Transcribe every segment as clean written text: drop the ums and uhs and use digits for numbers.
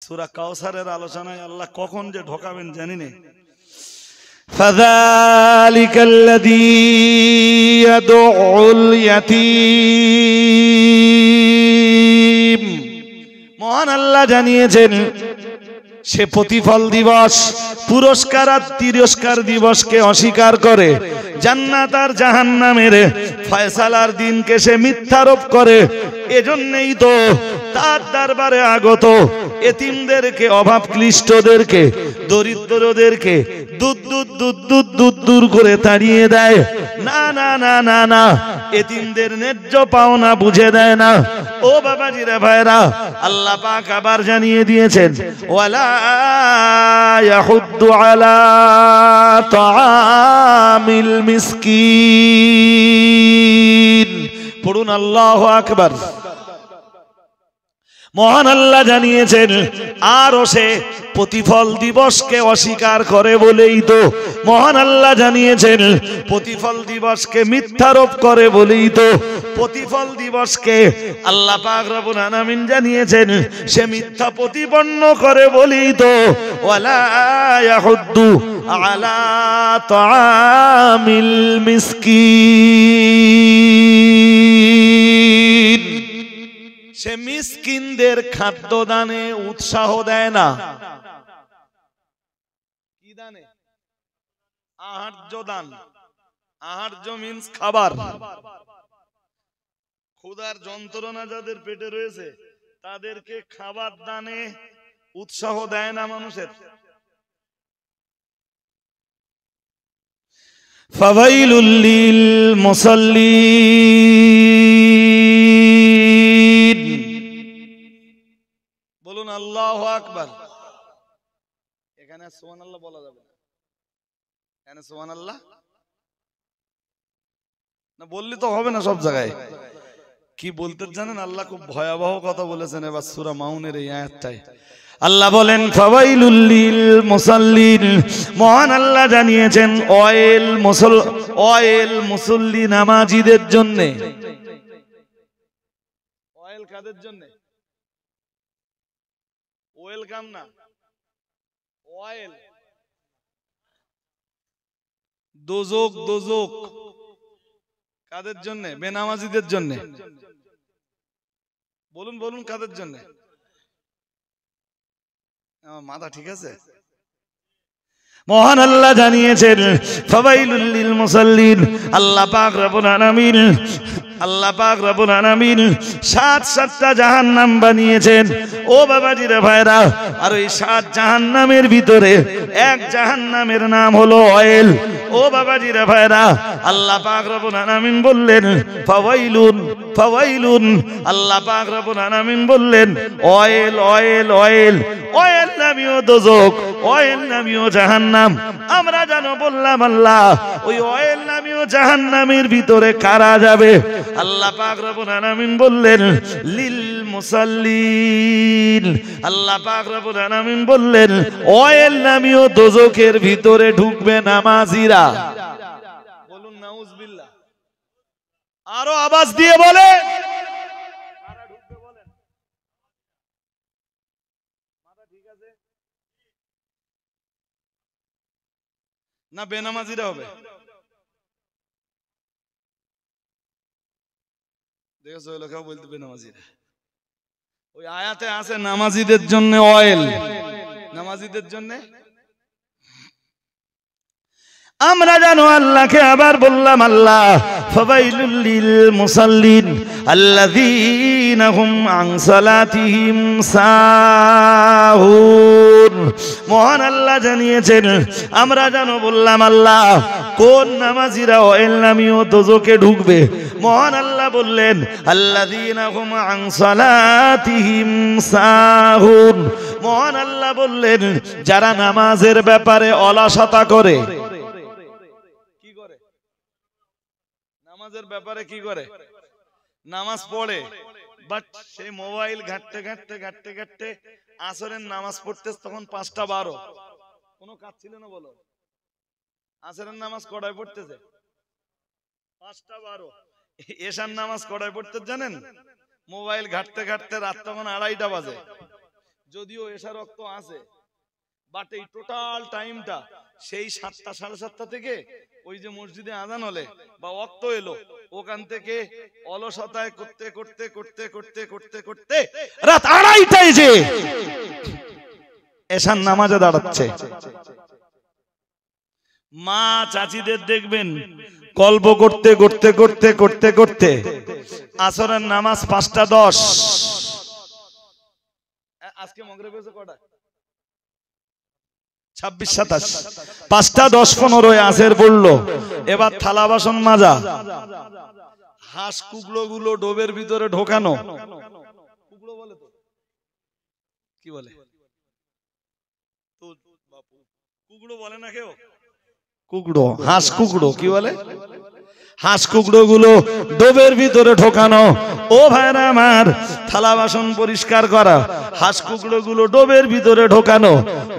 সূরা কাউসারের আলোচনায় আল্লাহ কখন যে ঢোকাবেন জানি না। ফাযালিকাল্লাযী ইয়াদউল ইয়াতীম, মহান আল্লাহ জানিয়েছেন সে প্রতিফল দিবস, পুরস্কার আর তিরস্কার দিবসকে অস্বীকার করে, জান্নাত আর জাহান্নামের ফয়সালার দিনকে সে মিথ্যারোপ করে। এজন্যই তো তার দরবারে আগত এতিমদেরকে, অভাবক্লিষ্টদেরকে, দরিদ্রদেরকে দূর করে তাড়িয়ে দেয়। না না না না না, এতিমদের ন্যায্য পাওনা বুঝে দেয় না। ও বাবাজিরা ভাইরা, আল্লাহ পাক আবার জানিয়ে দিয়েছেন ওয়ালা ইয়াহুদ্দু আলা তাআমিল মিসকিন। পড়ুন আল্লাহু আকবার। মহান আল্লাহ জানিয়েছেন আরো সে প্রতিফল দিবসকে অস্বীকার করে বলেই তো, মহান আল্লাহ জানিয়েছেন প্রতিফল দিবসকে মিথ্যারোপ করে বলেই তো, প্রতিফল দিবসকে আল্লাহ পাক রব্বুল আলামিন জানিয়েছেন সে মিথ্যা প্রতিপন্ন করে বলেই তো ওয়ালা ইয়াহুদ্দু আলা তাআমিল মিসকিন, সে মিসকিনদের খাদ্য দানে উৎসাহ দেয় না। কি দানে? আহার্য দান। আহার্য মিন্স খাবার। ক্ষুধার যন্ত্রণা যাদের পেটে রয়েছে তাদেরকে খাবার দানে উৎসাহ দেয় না মানুষের। ফাওয়াইলুল লিল মুসাল্লিন। বলুন আল্লাহু আকবার। এখানে সুবহানাল্লাহ বলা যাবে না, এখানে সুবহানাল্লাহ না বললে তো হবে না সব জায়গায়। কি বলতে জানেন, আল্লাহ খুব ভয়াবহ কথা বলেছেন এবার সূরা মাউনের এই আয়াতটায়। আল্লাহ বলেন ফাওয়াইলুল লিল মুসাল্লিন, মহান আল্লাহ জানিয়েছেন অয়েল মুসল্লি নামাজীদের জন্য। অয়েল কাদের জন্য? ওয়েলকাম না, অয়েল। দোজক, দোজক কাদের জন্য? বেনামাজীদের জন্য। বলুন বলুন কাদের জন্য? আমার মাথা ঠিক আছে? মহান আল্লাহ জানিয়েছেন ফাওয়াইলুল লিল মুসাল্লিন। আল্লাহ পাক রব্বুল আলামিন, আল্লাহ পাক রব্বুল আলামিন সাতটা জাহান্নাম বানিয়েছেন। ও বাবাজিরা ভাইরা, আর ওই 7 জাহান্নামের ভিতরে এক জাহান্নামের নাম হলো অয়েল। ও বাবাজিরা ভাইরা, আল্লাহ পাক রব্বুল আলামিন বললেন ফাওয়াইলুন ফাওয়াইলুন। আল্লাহ পাক রব্বুল আলামিন বললেন অয়েল অয়েল অয়েল। অয়েল নামীয় দোজক, অয়েল নামীয় জাহান্নাম। আমরা জানো বললাম আল্লাহ ওই অয়েল নামীয় জাহান্নামের ভিতরে কারা যাবে? আল্লাহ পাক রব্বুল আলামিন বললেন লিল মুসাল্লিন। আল্লাহ পাক রব্বুল আলামিন বললেন অয়েল নামীয় দোজকের ভিতরে ঢুকবে নামাজিরা। বলুন নাউজুবিল্লাহ। আরো আওয়াজ দিয়ে বলে কারা ঢুকবে বলেন? মাথা ঠিক আছে না? বেনামাজিরা হবে? দেখেছো ওই লোকেও বলতে বেনামাজিরা। ওই আয়াতে আছে নামাজিদের জন্য অয়েল, নামাজিদের জন্য। আমরা জানো আল্লাহকে আবার বললাম আল্লাহ ফাওয়াইলুল লিল মুসাল্লিন আল্লাযীনা হুম আন সালাতিহিম সাহুন। মহান আল্লাহ জানিয়েছেন আমরা জানো বললাম আল্লাহ কোন নামাজিরা অয়েল নামীয় দোজকে ঢুকবে। মহান আল্লাহ বললেন আল্লাযীনা হুম আন সালাতিহিম সাহুন। মহান আল্লাহ বললেন যারা নামাজের ব্যাপারে অলসতা করে। নামাজের ব্যাপারে কি করে? নামাজ পড়ে, বাট সেই মোবাইল ঘাটতে ঘাটতে ঘাটতে ঘাটতে আসরের নামাজ পড়তে তখন 5:12। কোনো কাজ ছিল না বলো? আসরের নামাজ কটায় পড়তেছে? 5:12। এশার নামাজ কটায় পড়তে জানেন? মোবাইল ঘাটতে ঘাটতে রাত তখন 2:30 বাজে। যদিও এশা রক্ত আছে, বাট এই টোটাল টাইমটা সেই 7টা 7:30 থেকে ওই যে মসজিদে আজান হলে বা ওয়াক্ত এলো ওখান থেকে অলসতায় করতে করতে করতে করতে করতে করতে রাত 2:30টায় যে এশার নামাজে দাঁড়াচ্ছে। মা চাচিদের দেখবেন গল্প করতে করতে করতে করতে করতে আসরের নামাজ 5:10। আজকে মাগরিব হয়েছে কটা? 26-27, 5:10-15 আসের পড়লো। এবার থালা বাসন মাজা, হাঁস কুকড়ো গুলো ডোবের ভিতরে ঢোকানো। কুকড়ো বলে তো, কি বলে? কুকড়ো বলে না কেউ? কুকড়ো, হাঁস কুকড়ো কি বলে? হাঁস কুকড়ো গুলো ডোবের ভিতরে ঢোকানো। ও ভাইরা আমার, থালা বাসন পরিষ্কার করা, হাঁস কুকড়ো গুলো ডোবের ভিতরে ঢোকানো,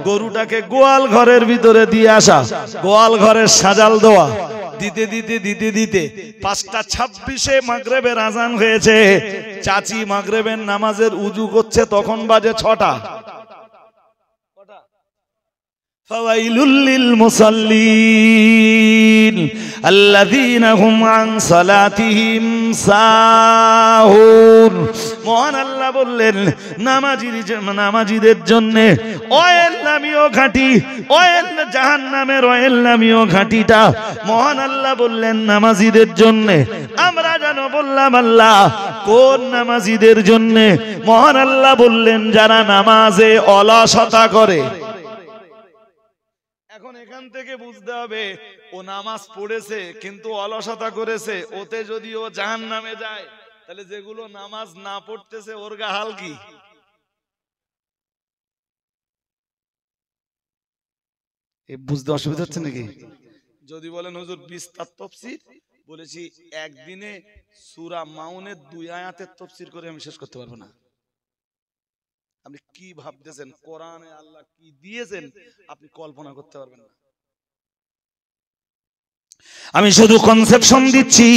গরুটাকে গোয়াল ঘরের ভিতরে দিয়ে আসা, গোয়াল ঘরের সাজাল দেওয়া, দিতে দিতে দিতে দিতে 5:26 মাগরিবের আজান হয়েছে। চাচি মাগরিবের নামাজের উজু করছে, তখন বাজে 6টা। ফাওয়াইলুল লিল মুসাল্লিন আল্লাযীনা হুম আন সালাতিহিম সাহুন। মহান আল্লাহ বললেন নামাজীদের জন্য অয়েল নামীয় ঘাঁটি, অয়েল জাহান্নামের অয়েল নামীয় ঘাঁটিটা মহান আল্লাহ বললেন নামাজীদের জন্য। আমরা জানো বললাম আল্লাহ কোন নামাজীদের জন্য? মহান আল্লাহ বললেন যারা নামাজে অলসতা করে। এখন এখান থেকে বুঝতে হবে ও নামাজ পড়েছে কিন্তু অলসতা করেছে, ওতে যদি ও জাহান্নামে যায় তাহলে যেগুলো নামাজ না পড়তেছে ওর গা হাল কি? বুঝতে অসুবিধা হচ্ছে নাকি? যদি বলেন হুজুর বিস্তার তাফসীর, বলেছি একদিনে সূরা মাউনের 2 আয়াতের তাফসীর করে আমি শেষ করতে পারবো না। আপনি কি ভাবতেছেন কোরআনে আল্লাহ কি দিয়েছেন আপনি কল্পনা করতে পারবেন না। আমি শুধু কনসেপশন দিচ্ছি।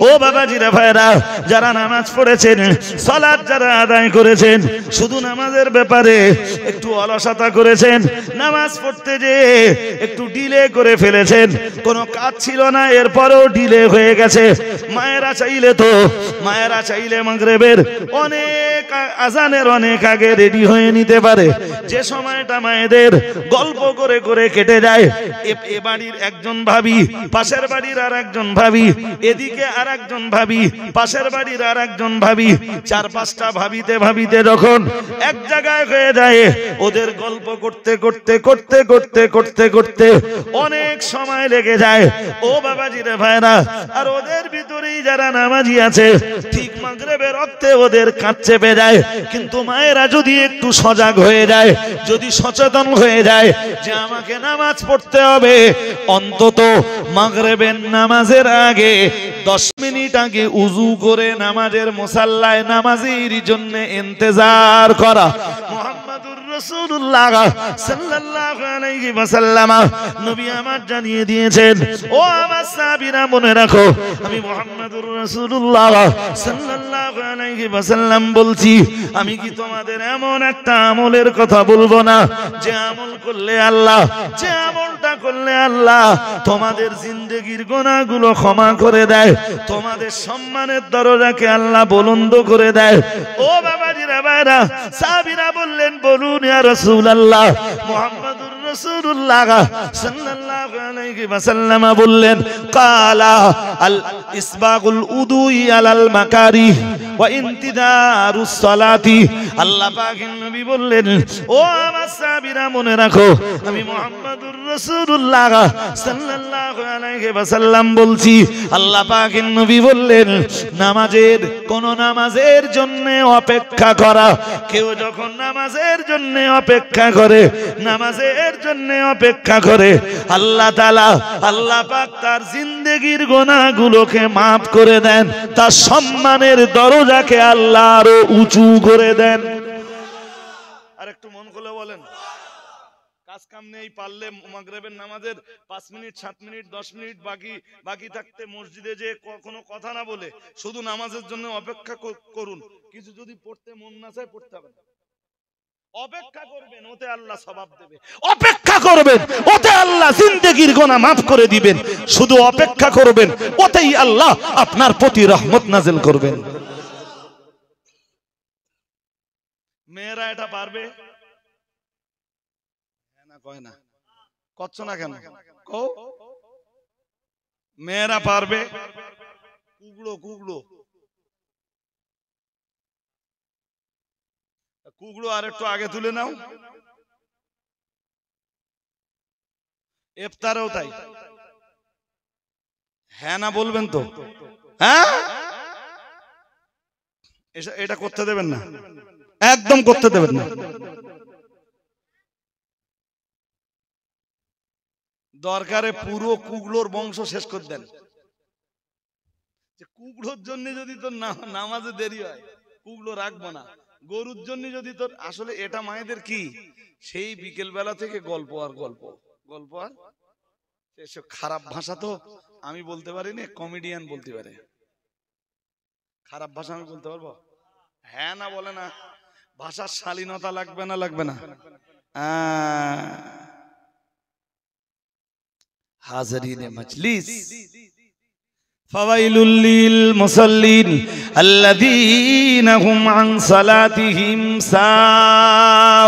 ও বাবাজিরা ভাইরা, যারা নামাজ পড়েছেন, সালাত যারা আদায় করেছেন, শুধু নামাজের ব্যাপারে একটু অলসতা করেছেন, নামাজ পড়তে যে একটু ডিলে করে ফেলেছেন, কোনো কাজ ছিল না এরপরও ডিলে হয়ে গেছে। মায়েরা চাইলে মাগরিবের অনেক আজানের অনেক আগে রেডি হয়ে নিতে পারে। যে সময়টা মায়েদের গল্প করে করে কেটে যায়, এ বাড়ির একজন ভাবি, পাশের বাড়ির আর একজন ভাবি, এদিকে আর একজন ভাবি, পাশের বাড়ির আর একজন ভাবি, 4-5টা ভাবিতে ভাবিতে যখন এক জায়গায় হয়ে যায়, ওদের গল্প করতে করতে করতে করতে করতে করতে অনেক সময় লেগে যায়। ও বাবাজিরে ভাইরা, আর ওদের ভিতরেই যারা নামাজি আছে, ঠিক মাগরিবের রক্তে ওদের কাজ চেপে যায়। কিন্তু মায়েরা যদি একটু সজাগ হয়ে যায়, যদি সচেতন হয়ে যায় যে আমাকে নামাজ পড়তে হবে, অন্তত মাগরিবের নামাজের আগে 10 মিনিট আগে উযু করে নামাজের মুসাল্লায় নামাজের জন্য ইন্তজার করা। মুহাম্মাদুর রাসূলুল্লাহ সাল্লাল্লাহু আলাইহি ওয়াসাল্লাম নবী আমার জানিয়ে দিয়েছেন, ও আমার সাহাবীরা মনে রাখো, আমি মুহাম্মাদুর রাসূলুল্লাহ সাল্লাল্লাহু আলাইহি ওয়াসাল্লাম বলছি, আমি কি তোমাদের এমন একটা আমলের কথা বলবো না যে আমল করলে আল্লাহ, যে আমলটা করলে আল্লাহ তোমাদের জিন্দেগির গুনাহগুলো ক্ষমা করে দেয়, তোমাদের সম্মানের দরজাকে আল্লাহ বুলন্দ করে দেয়। ও বাবাজিরা ভাইরা, সাহাবীরা বললেন, বলুন ইয়া রাসূলুল্লাহ। মুহাম্মাদুর রাসূলুল্লাহ সাল্লাল্লাহু আলাইহি ওয়াসাল্লাম বললেন, কালা আল ইসবাগুল উদুই আলাল মাকারি ওয়া ইনতিদারুস সালাতি। আল্লাহ পাকের নবী বললেন, ও আমার সাহাবীরা মনে রাখো, আমি মুহাম্মাদুর রাসূলুল্লাহ সাল্লাল্লাহু আলাইহি ওয়াসাল্লাম বলছি, আল্লাহ পাকের নবী বললেন, নামাজের কোন নামাজের জন্য অপেক্ষা করা, কেউ যখন নামাজের জন্য অপেক্ষা করে, নামাজের জন্য অপেক্ষা করে, আল্লাহ তাআলা, আল্লাহ পাক তার জিন্দেগির গুনাহগুলোকে maaf করে দেন, তার সম্মানের দরজাকে আল্লাহ আরো উঁচু করে দেন। আর একটু মন খুলে বলেন, কাজ কাম নেই, পারলে মাগরিবের নামাজের 5 মিনিট 7 মিনিট 10 মিনিট বাকি থাকতে মসজিদে যে কোনো কথা না বলে শুধু নামাজের জন্য অপেক্ষা করুন। কিছু যদি পড়তে মন না চায় পড়তে হবে না। অপেক্ষা করবেন, ওতে আল্লাহ সওয়াব দেবে। অপেক্ষা করবেন, ওতে আল্লাহ জিন্দেগির গুনাহ মাফ করে দিবেন। শুধু অপেক্ষা করবেন, ওতেই আল্লাহ আপনার প্রতি রহমত নাযিল করবেন। মেয়েরা এটা পারবে না? কয় না, করছ না কেন? কও মেয়েরা পারবে? কুগড়ো কুগড়ো কুগড়ো আর একটু আগে তুলে নাও। ইফতারেও তাই। হ্যাঁ না বলবেন তো? হ্যাঁ, এটা করতে দেবেন না, একদম করতে দেবেন না। দরকারে পুরো কুগড়োর বংশ শেষ করে দেন। কুগড়োর জন্য যদি তোর নামাজে দেরি হয়, কুগড়ো রাখবো না। গরুর জন্য যদি তোর, আসলে এটা মায়েদের কি, সেই বিকেল বেলা থেকে গল্প আর গল্প, গল্প আর এসব খারাপ ভাষা তো আমি বলতে পারি না, কমেডিয়ান বলতে পারে। খারাপ ভাষা আমি বলতে পারবো? হ্যাঁ না বলে না। ভাষার শালীনতা লাগবে না? লাগবে না? হাজরিনে মজলিস, ফাওয়াইলুল লিল মুসাল্লিন আল্লাযীনা হুম আন সালাতিহিম সাহুন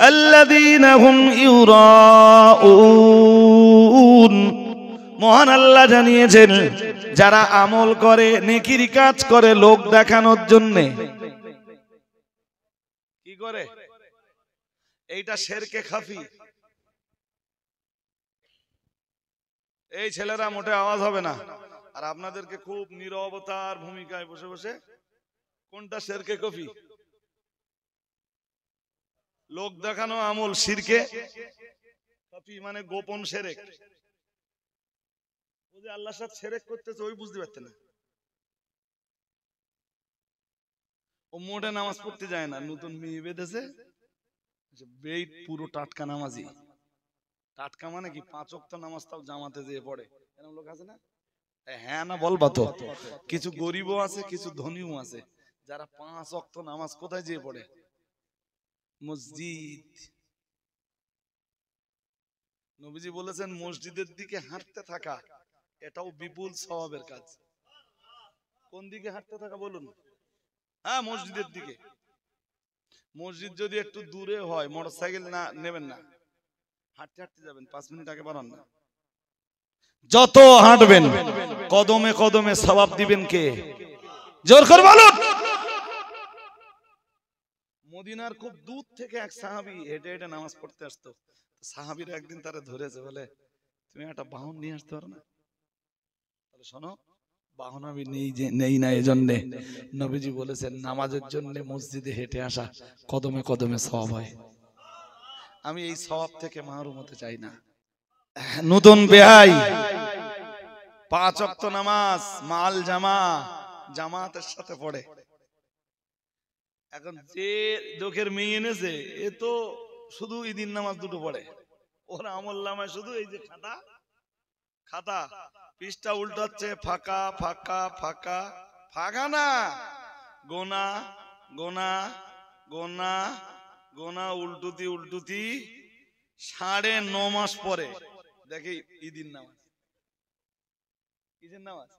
আল্লাযীনা হুম ইউরাউন। মহান আল্লাহ জানিয়েছেন, যারা আমল করে, নেকির কাজ করে লোক দেখানোর জন্য, কি করে? এইটা শিরকে খাফি। এই ছেলেরা মোটে আওয়াজ হবে না, আর আপনাদেরকে খুব নীরবতার ভূমিকায় বসে বসে কোনটা শিরকে খাফি? লোক দেখানো আমল শিরকে খাফি, মানে গোপন শিরক। ও যে আল্লাহর সাথে শিরক করতেছে, ওই বুঝতে পারতে না। ও মোটে নামাজ পড়তে যায় না, নতুন মেয়ে বেঁধেছে, বেইট পুরো টাটকা নামাজি। টাটকা মানে কি? 5 ওয়াক্ত নামাজ তাও জামাতে যেয়ে পড়ে, এরকম লোক আছে না? হ্যাঁ না বলবা তো? কিছু গরিবও আছে, কিছু ধনীও আছে, যারা 5 ওয়াক্ত নামাজ কোথায় যেয়ে পড়ে? মসজিদ। নবীজি বলেছেন, মসজিদের দিকে হাঁটতে থাকা এটাও বিপুল সওয়াবের কাজ। কোন দিকে হাঁটতে থাকা বলুন? হ্যাঁ, মসজিদের দিকে। মসজিদ যদি একটু দূরে হয়, মোটরসাইকেল না নেবেন না, হাঁটতে হাঁটতে যাবেন, 5 মিনিট আগে বাড়ান না। যত হাঁটবেন কদমে কদমে সওয়াব দিবেন কে? জোর করে বলুন। মদিনার খুব দূর থেকে এক সাহাবী হেঁটে হেঁটে নামাজ পড়তে আসতো। সাহাবীরা একদিন তারে ধরেছে, বলে তুমি একটা বাহন নিয়ে আসতে পারো না? তাহলে শোনো, বাহন আমি নেই না, এজন্য নবীজি বলেছেন, নামাজের জন্য মসজিদে হেঁটে আসা কদমে কদমে সওয়াব হয়। আমি এই সওয়াব থেকে মাহরুম হতে চাই না। নতুন বেহাই 5 ওয়াক্ত নামাজ মাল জামাতের সাথে পড়ে। এখন যে চোখের মেয়ে এনেছে, এ তো শুধু ঈদের নামাজ দুটো পড়ে। ওর আমলনামায় শুধু এই যে খাতা পৃষ্ঠা উল্টাচ্ছে, ফাঁকা ফাঁকা ফাঁকা, ফাঁকা না, গোনা গোনা গোনা গোনা, উল্টুতি উল্টুতি 9.5 মাস পরে দেখি ঈদের নামাজ, ঈদের নামাজ।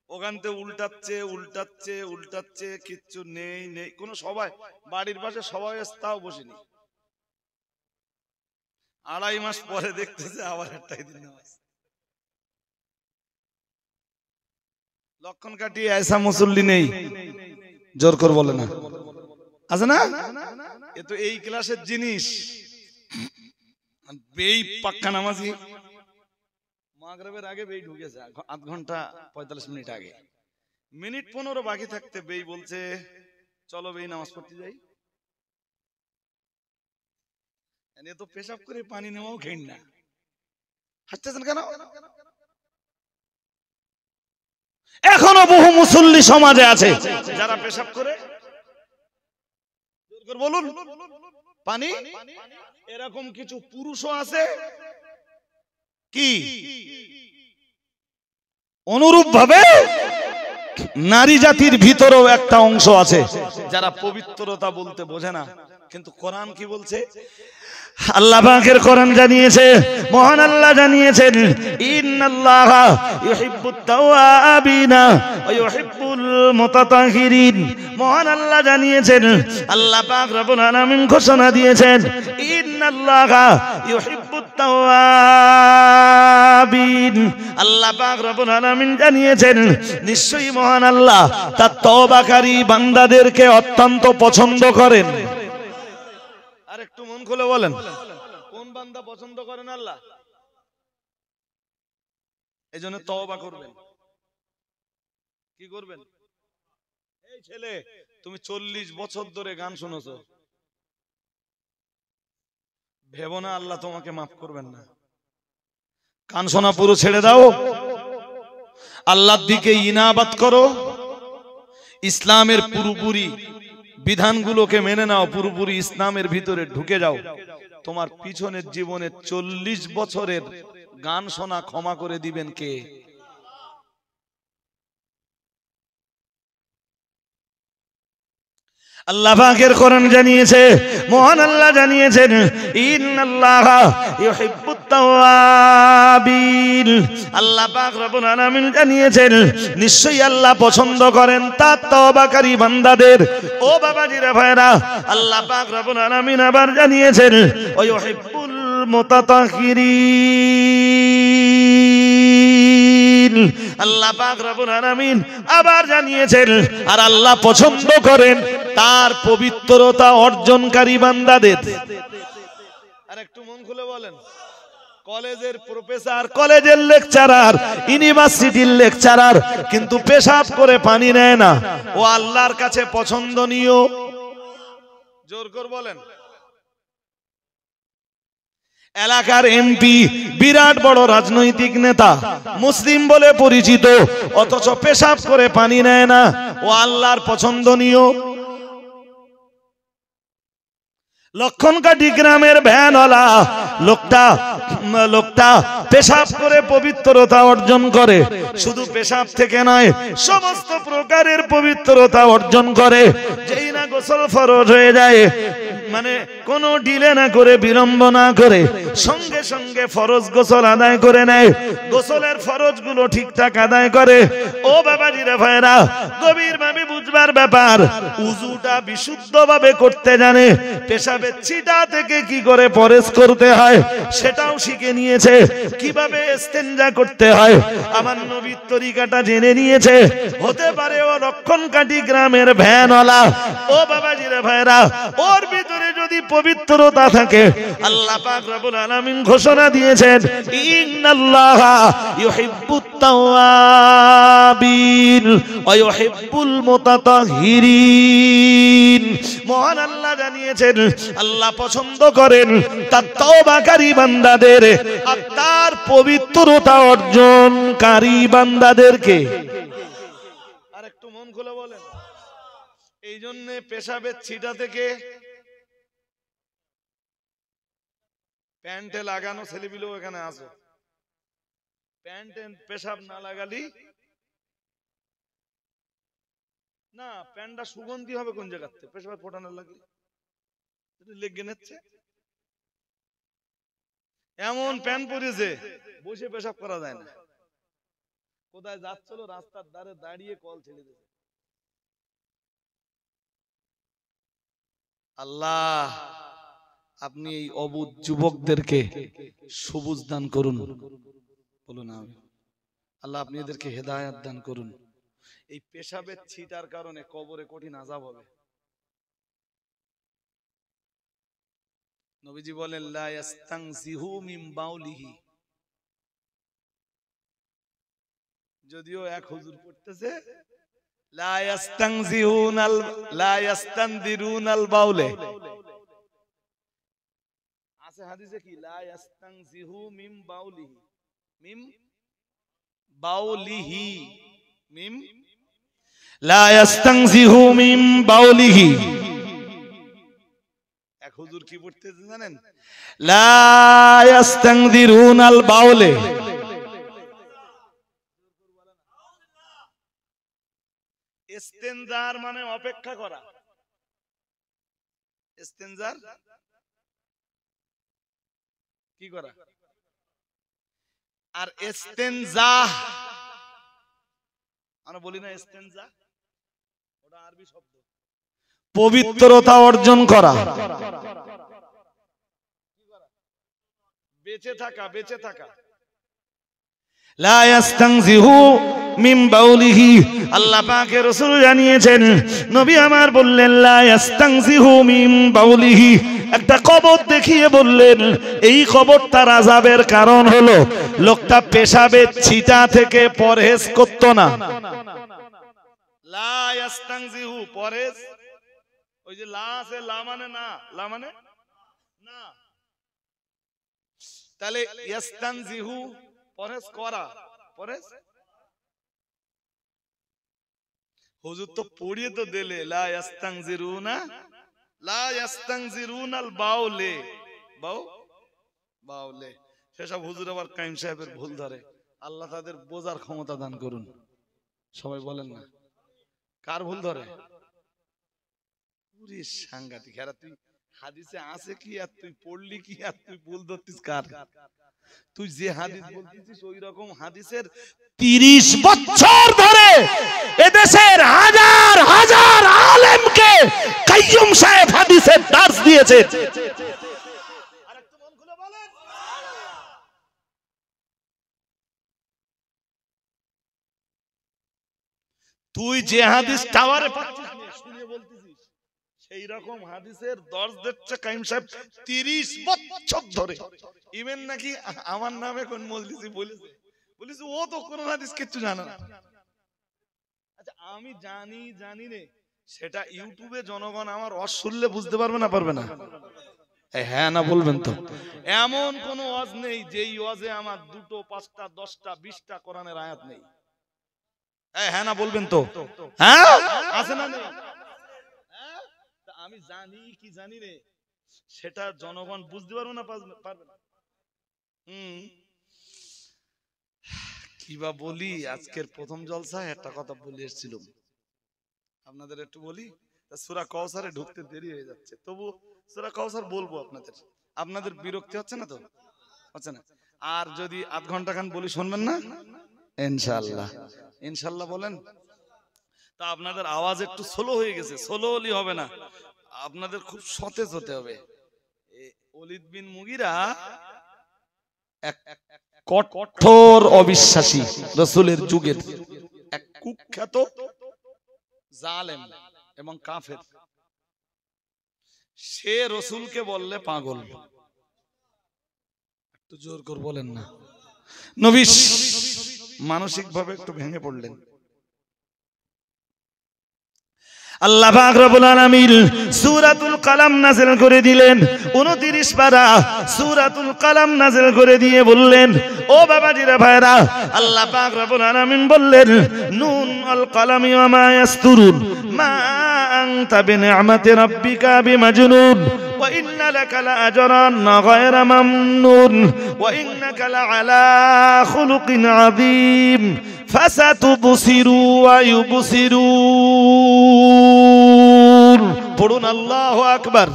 ওখান থেকে উল্টাচ্ছে উল্টাচ্ছে উল্টাচ্ছে, কিচ্ছু নেই নেই কোনো। সবাই বাড়ির পাশে সবাই তাও বসেনি। 2.5 মাস পরে দেখতেছে আবার একটা ঈদের নামাজ। লক্ষণ কাটিয়ে ऐसा মুসল্লি নেই, জোর করে বলে না, আছে না? এ তো এই ক্লাসের জিনিস। বেই পাক্কা নামাজি, মাগরিবের আগে বেই ঢুকেছে, 8 ঘন্টা 45 মিনিট আগে। মিনিট 15 বাকি থাকতে বেই বলছে, চলো বেই নামাজ পড়তে যাই। এ তো পেশাব করে পানি নেওয়াও ঘেন না। হাসতেছেন কেন? এখনো বহু মুসল্লি সমাজে আছে যারা পেশাব করে বলুন পানি। এরকম কিছু পুরুষও আছে কি অনুরূপ ভাবে নারী জাতির ভিতরেও একটা অংশ আছে যারা পবিত্রতা বলতে বোঝে না, কিন্তু কোরআন কি বলছে? আল্লাহ পাকের কোরআন জানিয়েছে, মহান আল্লাহ জানিয়েছেন, ইন্নাল্লাহা ইউহিব্বুত তাওয়াবিনা ওয়া ইউহিব্বুল মুতাতাহহিরিন। মহান আল্লাহ জানিয়েছেন, আল্লাহ পাক রব্বুল আলামিন ঘোষণা দিয়েছেন, ইন্নাল্লাহা ইউহিব্বুত তাওয়াবিন। আল্লাহ পাক রব্বুল আলামিন জানিয়েছেন, নিশ্চয়ই মহান আল্লাহ তার তওবাকারী বান্দাদেরকে অত্যন্ত পছন্দ করেন। আর একটু মন খুলে বলেন, কোন বান্দা পছন্দ করেন আল্লাহ? এই জন্য তওবা করবেন। কি করবেন? এই ছেলে, তুমি 40 বছর ধরে গান শুনেছো, ভেবো না আল্লাহ তোমাকে মাফ করবেন না। গান শোনা পুরো ছেড়ে দাও, আল্লাহর দিকে ইনাবাত করো, ইসলামের পুরোপুরি বিধানগুলোকে মেনে নাও, পুরোপুরি ইসলামের ভিতরে ঢুকে যাও। তোমার পিছনের জীবনে 40 বছরের গান শোনা ক্ষমা করে দিবেন কে? আল্লাহ পাকের কোরআন জানিয়েছে, মহান আল্লাহ জানিয়েছেন, ইন্নাল্লাহা ইউহিব্বুত তাওয়াবিন। আল্লাহ পাক রব্বুল আলামিন জানিয়েছেন, নিশ্চয়ই আল্লাহ পছন্দ করেন তার তওবাকারী বান্দাদের। ও বাবাজিরা ভাইরা, আল্লাহ পাক রব্বুল আলামিন আবার জানিয়েছেন, ওয়া ইউহিব্বুল মুতাতাহহিরিন। আল্লাহ পাক রব্বুল আলামিন আবার জানিয়েছেন, আর আল্লাহ পছন্দ করেন তার পবিত্রতা অর্জনকারী বান্দাদের। আর একটু মন খুলে বলেন, কলেজের প্রফেসর, কলেজের লেকচারার, ইউনিভার্সিটির লেকচারার কিন্তু পেশাব করে পানি নেয় না, ও আল্লাহর কাছে পছন্দনীয়। জোর করে বলেন। এলাকার এমপি, বিরাট বড় রাজনৈতিক নেতা, মুসলিম বলে পরিচিত, অথচ পেশাব করে পানি নেয় না, ও আল্লাহর পছন্দনীয়। লক্ষণকাঠি গ্রামের ভ্যানওয়ালা লোকটা পেশাব করে পবিত্রতা অর্জন করে, শুধু পেশাব থেকে নয়, সমস্ত প্রকারের পবিত্রতা অর্জন করে। যেই না গোসল ফরজ হয়ে যায়, মানে কোনো ডিলে না করে, বিলম্ব না করে, সঙ্গে সঙ্গে ফরজ গোসল আদায় করে নেয়, গোসলের ফরজ গুলো ঠিকঠাক আদায় করে। ও বাবাজিরা ভাইরা, গভীরভাবে বুঝবার ব্যাপার, উযুটা বিশুদ্ধভাবে করতে জানে, পেশাবের ছিটা থেকে কি করে পরেজ করতে হয় সেটাও শিখে নিয়েছে, কিভাবে ইস্তেনজা করতে হয় আমার নবীর তরিকাটা জেনে নিয়েছে। হতে পারে ও লক্ষণকাঠি গ্রামের ভ্যানওয়ালা, ও বাবাজিরা ভাইরা, ওর ভিতরে যদি পবিত্রতা থাকে, আল্লাহ পাক রব্বুল আলামিন ঘোষণা দিয়েছেন, ইন্নাল্লাহা ইউহিব্বুত তাওয়াবিন ওয়া ইউহিব্বুল মুতাতাহহিরিন। মহান আল্লাহ জানিয়েছেন, আল্লাহ পছন্দ করেন তার তওবাকারী বান্দাদের আর তার পবিত্রতা অর্জনকারী বান্দাদেরকে। আর একটু মন খুলে বলেন, এই জন্য পেশাবের ছিটা থেকে প্যান্টে লাগানো ছেলেপিলেও এখানে আসো, প্যান্টে পেশাব না লাগালি না, প্যান্টটা সুগন্ধি হবে কোন জায়গাতে? পেশাব ফোটানোর লাগলে লেগে নিচ্ছে। এমন প্যান্ট পরেছে বসে পেশাব করা যায় না, কোথায় যাচ্ছিল রাস্তার ধারে দাঁড়িয়ে কল ছেড়ে দিয়েছে। আল্লাহ আপনি এই অবুঝ যুবকদেরকে সবুজ দান করুন, বলুন আমিন। আল্লাহ আপনি এদেরকে হেদায়েত দান করুন। এই পেশাবের ছিটার কারণে কবরে কঠিন আযাব হবে। নবীজি বলেন, লা ইয়াস্তানজিহু মিন বাউলিহি। যদিও এক হুজুর পড়তেছে লা ইয়াস্তানদিরুনাল বাউলে, আছে হাদিসে কি লা ইয়াস্তানজিহু মিন বাউলিহি, মিম বাউলিহি, মিম লা ইয়াস্তানজিহু মিন বাউলিহি। এক হুজুর কি পড়তেছে জানেন? লা ইয়াস্তানদিরুনাল বাউলে। ইস্তেনজার মানে অপেক্ষা করা, ইস্তেনজার কি করা, আর ইস্তেনজা আমরা বলি না ইস্তেনজা, ওটা আরবি শব্দ, পবিত্রতা অর্জন করা, বেঁচে থাকা, বেঁচে থাকা। লা ইয়াস্তানজিহু মিন বাউলিহি, আল্লাহ পাকের রাসূল জানিয়েছেন, নবী আমার বললেন লা ইয়াস্তানজিহু মিন বাউলিহি, একটা কবর দেখিয়ে বললেন এই কবরটার আযাবের কারণ হলো লোকটা পেশাবের ছিটা থেকে পরহেজ করত না। লা ইয়াস্তানজিহু পরহেজ, ওই যে লা আছে, লা মানে না, লা মানে না, তাহলে ইয়াস্তানজিহু পরহেজ করা, পরহেজ। হুজুর তো পড়িয়ে তো দিলে লা ইয়াস্তানজিরুনা, লা ইয়াস্তানজিরুনাল বাউলে, বাউলে, সেসব হুজুর আবার কাইম সাহেবের ভুল ধরে। আল্লাহ তাদের বোঝার ক্ষমতা দান করুন। সবাই বলেন না কার ভুল ধরে? পুরি সাংঘাতিক। হেরা তুই হাদিসে আছে কি আর তুই পড়লি কি আর তুই ভুল ধরতিস কার? তুই যে হাদিস বলতিস ওই রকম হাদিসের 30 বছর ধরে এদেশের হাজার হাজার আলেমকে কাইয়ুম সাহেব হাদিসের দার্স দিয়েছে। আরেকটু মন খুলে বলেন। তুই যে হাদিস টাওয়ারে পাচ্ছিস না শুনে বলতিস, সেই রকম হাদিসের দর্শ দিচ্ছে কাইয়ুম সাহেব 30 বছর ধরে। ইভেন নাকি আমার নামে কোন মজলিসি বলেছে, বলেছে ও তো কোন হাদিস কিছু জানে না। আচ্ছা আমি জানি রে, সেটা ইউটিউবে জনগণ আমার ওয়াজ শুনলে বুঝতে পারবে না, পারবে না? হ্যাঁ না বলবেন তো? এমন কোন ওয়াজ নেই যেই ওয়াজে আমার 2টো 5টা 10টা 20টা কোরআনের আয়াত নেই। হ্যাঁ না বলবেন তো? হ্যাঁ আছে না নেই? আমি জানি কি জানি রে, সেটা জনগণ বুঝতে পারবে না, পারবে না। কিবা বলি, আজকের প্রথম জলসায় একটা কথা বলে এসেছিলাম, আপনাদের একটু বলি। সূরা কাউসারে ঢুকতে দেরি হয়ে যাচ্ছে, তবু সূরা কাউসার বলবো আপনাদের। আপনাদের বিরক্তি হচ্ছে না তো? হচ্ছে না? আর যদি আধ ঘন্টা খান বলি শুনবেন না? ইনশাআল্লাহ, ইনশাআল্লাহ বলেন। তা আপনাদের আওয়াজ একটু স্লো হয়ে গেছে, স্লো হলেই হবে না, আপনাদের খুব সতেজ হতে হবে। ওলীদ বিন মুগীরা এক কঠোর অবিশ্বাসী, রাসূলের যুগের এক কুখ্যাত জালেম এবং কাফের। সে রাসূলকে বললে পাগল। একটু জোর করে বলেন না। নবী মানসিক ভাবে একটু ভেঙে পড়লেন। আল্লাহ পাক রব্বুল আলামিন সূরাতুল কালাম নাযিল করে দিলেন। 29 পারা সূরাতুল কালাম নাযিল করে দিয়ে বললেন, ও বাবাজিরা ভাইরা, আল্লাহ পাক রব্বুল আলামিন বললেন, নুন আল কালামি ওয়া মা ইয়াসতুরুন মা আনতা বিনি'মাতি রাব্বিকা বিমাজনুন ওয়া ইন্না লাকা লাআজরান গায়রা মামনুন ওয়া ইন্নাকা লাআলা খুলুকিন আযীম ফাসাতুবসিরু ওয়া ইউবসিরুন। পড়ুন আল্লাহু আকবার।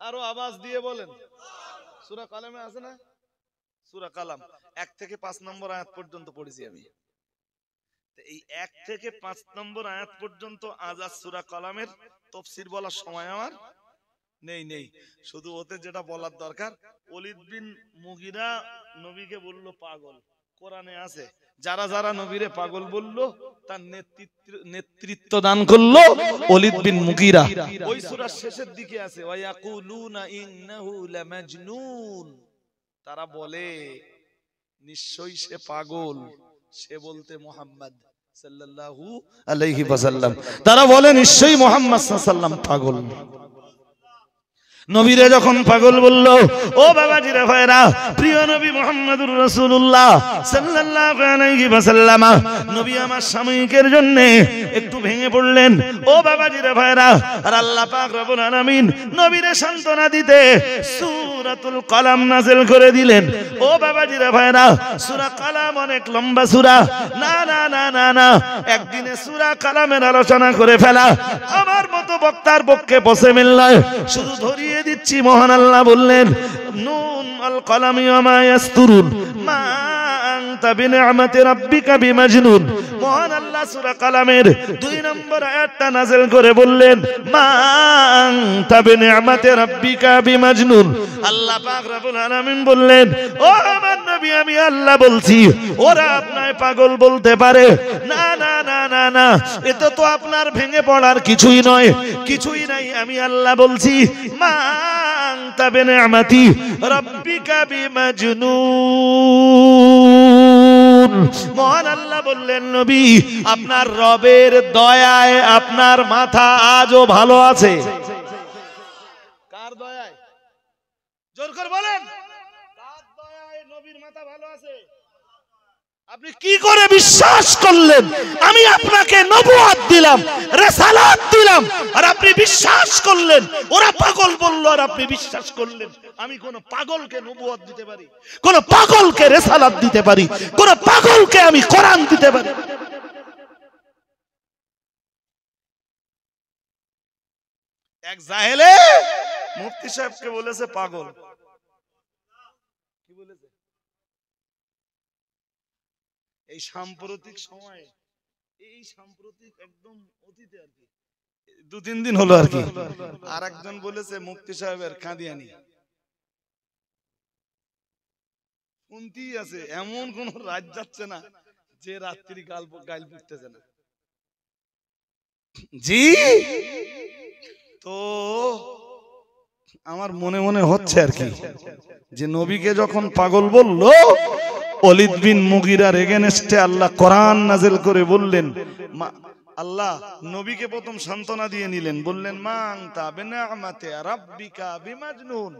আরো আওয়াজ দিয়ে বলেন। সূরা কালামে আছে না? সূরা কালাম 1 থেকে 5 নম্বর আয়াত পর্যন্ত পড়েছি আমি। এই 1 থেকে 5 নম্বর আয়াত পর্যন্ত আজ সূরা কালামের তাফসীর বলার সময় আমার নেই। শুধু ওতে যেটা বলার দরকার, ওলীদ বিন মুগীরা নবীকে বলল পাগল, কোরআনে আছে। যারা যারা নবীরে পাগল বলল তার নেতৃত্ব দান করলো ওলীদ বিন মুগীরা। ওই সূরার শেষের দিকে আছে, ওয়া ইয়াকুলুনা ইন্নাহু লামাজনুন, তারা বলে নিশ্চয়ই সে পাগল। সে বলতে মুহাম্মদ সাল্লাল্লাহু আলাইহি ওয়াসাল্লাম। তারা বলে নিশ্চয়ই মুহাম্মদ সাল্লাল্লাহু আলাইহি ওয়াসাল্লাম পাগল। নবীরে যখন পাগল বলল, ও বাবাজিরা ভাইরা, প্রিয় নবী মুহাম্মদুর রাসূলুল্লাহ সাল্লাল্লাহু আলাইহি ওয়াসাল্লাম নবী আমার সাময়িকের জন্য একটু ভেঙে পড়লেন। ও বাবাজিরা ভাইরা, আর আল্লাহ পাক রব্বুল আলামিন নবীরে সান্ত্বনা দিতে সূরাতুল কলাম নাযিল করে দিলেন। ও বাবাজিরা ভাইরা, সূরা কলাম অনেক লম্বা সূরা, না না না না না, একদিনে সূরা কলামের আলোচনা করে ফেলা আমার মতো বক্তার পক্ষে পসিবল নয়। শুধু ধরিয়ে দিচ্ছি, মহান আল্লাহ বললেন, নুন আল কলামি ওয়া মা ইয়াসতুরুন মা আনতা বিনিআমাতি রাব্বিকা বিমাজনুন। মহান আল্লাহ সূরা কলামের 2 নম্বর আয়াতটা নাযিল করে বললেন, মা আনতা বিনিআমাতি রাব্বিকা বিমাজনুন। আল্লাহ পাক রব্বুল আলামিন বললেন, ও আমার নবী, আমি আল্লাহ বলছি, ওরা আপনায় পাগল বলতে পারে, না না না না না, এটা তো আপনার ভেঙে পড়ার কিছুই নয়, কিছুই নাই। আমি আল্লাহ বলছি, মা আনতা বিনিআমাতি রাব্বিকা বিমাজনুন। মহান আল্লাহ বললেন, নবী, আপনার রবের দয়ায় আপনার মাথা আজও ভালো আছে। কার দয়ায়? জোর করে বলেন, কার দয়ায় নবীর মাথা ভালো আছে? আপনি কি করে বিশ্বাস করলেন? আমি আপনাকে নবুয়ত দিলাম, রিসালাত দিলাম, আর আপনি বিশ্বাস করলেন। ওরা পাগল বলল আর আপনি বিশ্বাস করলেন। আমি কোন পাগলকে নবুয়ত দিতে পারি, কোন পাগলকে রিসালাত দিতে পারি, কোন পাগলকে আমি কোরআন দিতে পারি? এক জাহেলে মুফতি সাহেবকে বলেছে পাগল। কি বলেছে? এই সাম্প্রতিক সময়ে, এই সাম্প্রতিক একদম অতীতে আর কি, 2-3 দিন হলো আর কি, আর একজন বলেছে মুফতি সাহেবের কাদিয়ানি। শুনতেই আছে, এমন কোন রাত যাচ্ছে না যে রাত্রি গাল পড়তেছে না। জি, তো আমার মনে মনে হচ্ছে আর কি, যে নবীকে যখন পাগল বললো, ওলীদ বিন মুগীরার এগেনস্টে আল্লাহ কোরআন নাযিল করে বললেন, আল্লাহ নবীকে প্রথম সান্ত্বনা দিয়ে নিলেন, বললেন, মা আনতা বিনিআমাতি রাব্বিকা বিমাজনুন।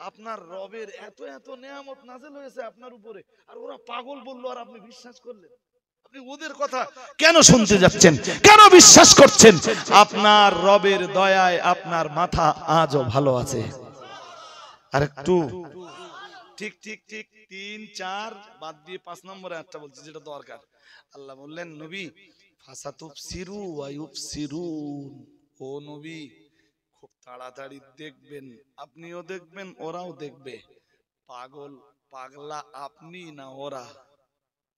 আপনার রবের এত এত নিয়ামত নাযিল হয়েছে আপনার উপরে, আর ওরা পাগল বললো আর আপনি বিশ্বাস করলেন। আপনি ওদের কথা কেন শুনতে যাচ্ছেন? কেন বিশ্বাস করছেন? আপনার রবের দয়ায় আপনার মাথা আজও ভালো আছে। আর একটু ঠিক ঠিক ঠিক 3-4 বাদ দিয়ে 5 নম্বরে একটা বলছি, যেটা দরকার। আল্লাহ বললেন, নবী, ফাসাতুবসিরু ওয়া ইউবসিরুন। ও নবী, খুব তাড়াতাড়ি দেখবেন, আপনিও দেখবেন, ওরাও দেখবে। পাগল পাগলা আপনি না ওরা?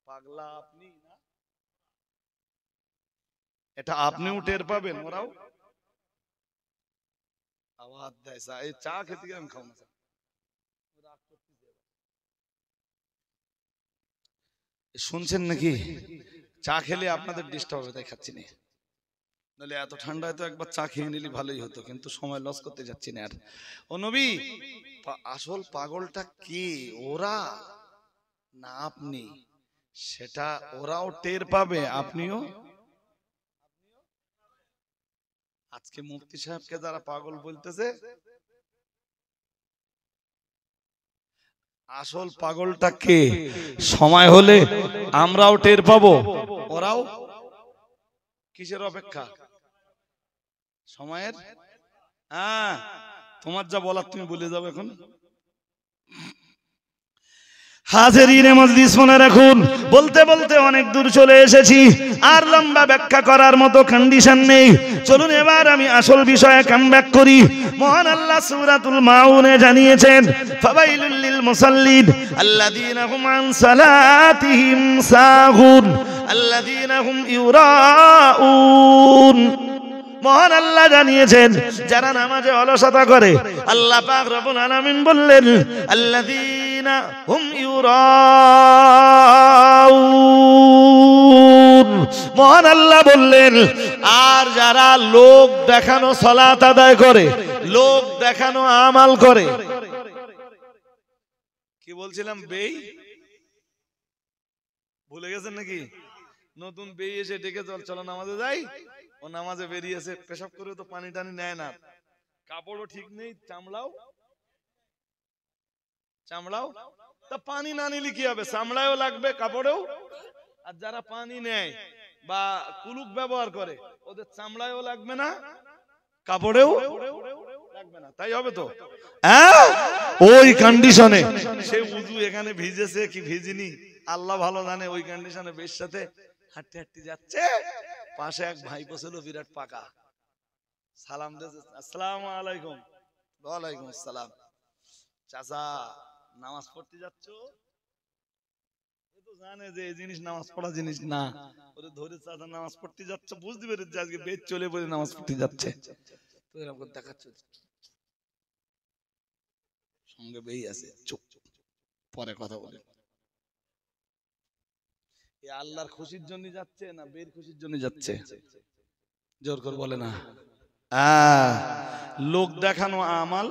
পাগলা আপনি না, এটা আপনিও টের পাবেন, ওরাও। আওয়াজ দেয়, এই চা খেতে গেলাম, খাও না। শুনছেন নাকি? চা খেলে আপনাদের ডিস্টার্ব হবে, তাই খাচ্ছি না। নাহলে এত ঠান্ডায় তো একবার চা খেয়ে নিলে ভালোই হতো, কিন্তু সময় লস করতে যাচ্ছি না আর। ও নবী, আসল পাগলটা কে, ওরা না আপনি? সেটা ওরাও টের পাবে, আপনিও। আজকে মুফতি সাহেবকে যারা পাগল বলতেছে, আসল পাগলটা কে? সময় হলে আমরাও টের পাবো, ওরাও। কিসের অপেক্ষা? সময়ের। হ্যাঁ, তোমার যা বলার তুমি বলে যাবে এখন। হাজিরিনে মজলিস, মনে রাখুন, বলতে বলতে অনেক দূর চলে এসেছি, আর লম্বা ব্যাখ্যা করার মতো কন্ডিশন নেই। চলুন এবার আমি আসল বিষয়ে কামব্যাক করি। মহান আল্লাহ সূরাতুল মাউনে জানিয়েছেন, ফাওয়াইলুল লিল মুসাল্লিন আল্লাযীনা হুম আন সালাতিহিম সাহুন আল্লাযীনা হুম ইউরাউন। মহান আল্লাহ জানিয়েছেন, যারা নামাজে অলসতা করে, আল্লাহ পাক রব্বুল আলামিন বললেন, আল্লাযীনা হুম ইউরাউন। মহান আল্লাহ বললেন, আর যারা লোক দেখানো সালাত আদায় করে, লোক দেখানো আমাল করে। কি বলছিলাম? বেই ভুলে গেছেন নাকি? নতুন বেই এসে ডেকে চলো নামাজে যাই, ও নামাজে বেরিয়েছে, পেশাব করে তো পানি টানি নেয় না, কাপড়ও ঠিক নেই, চামড়াও চামড়াও। তা পানি না নিলে কি হবে? চামড়াও লাগবে, কাপড়েও। আর যারা পানি নেয় বা কুলুক ব্যবহার করে, ওদের চামড়াও লাগবে না, কাপড়েও লাগবে না। তাই হবে তো? ওই কন্ডিশনে সে উজু এখানে ভিজেছে কি ভিজিনি আল্লাহ ভালো জানে। ওই কন্ডিশনে বেশ সাথে হাঁটতে হাঁটতে যাচ্ছে, পাশে এক ভাই বসেছিল বিরাট পাকা, সালাম দিয়েছে, আসসালামু আলাইকুম। ওয়ালাইকুম আসসালাম। চাচা নামাজ পড়তে যাচ্ছ? জানে যে এই জিনিস নামাজ পড়া জিনিস না, ওরে ধরে চাচা নামাজ পড়তে যাচ্ছ, বুঝতে পেরেছে আজকে বেদ চলে পড়ে নামাজ পড়তে যাচ্ছে। তো এরকম দেখাচ্ছে, সঙ্গে বেই আছে, চুপ পরে কথা বলে। এ আল্লাহর খুশির জন্য যাচ্ছে না বের খুশির জন্য যাচ্ছে? জোর করে বলে না। লোক দেখানো আমাল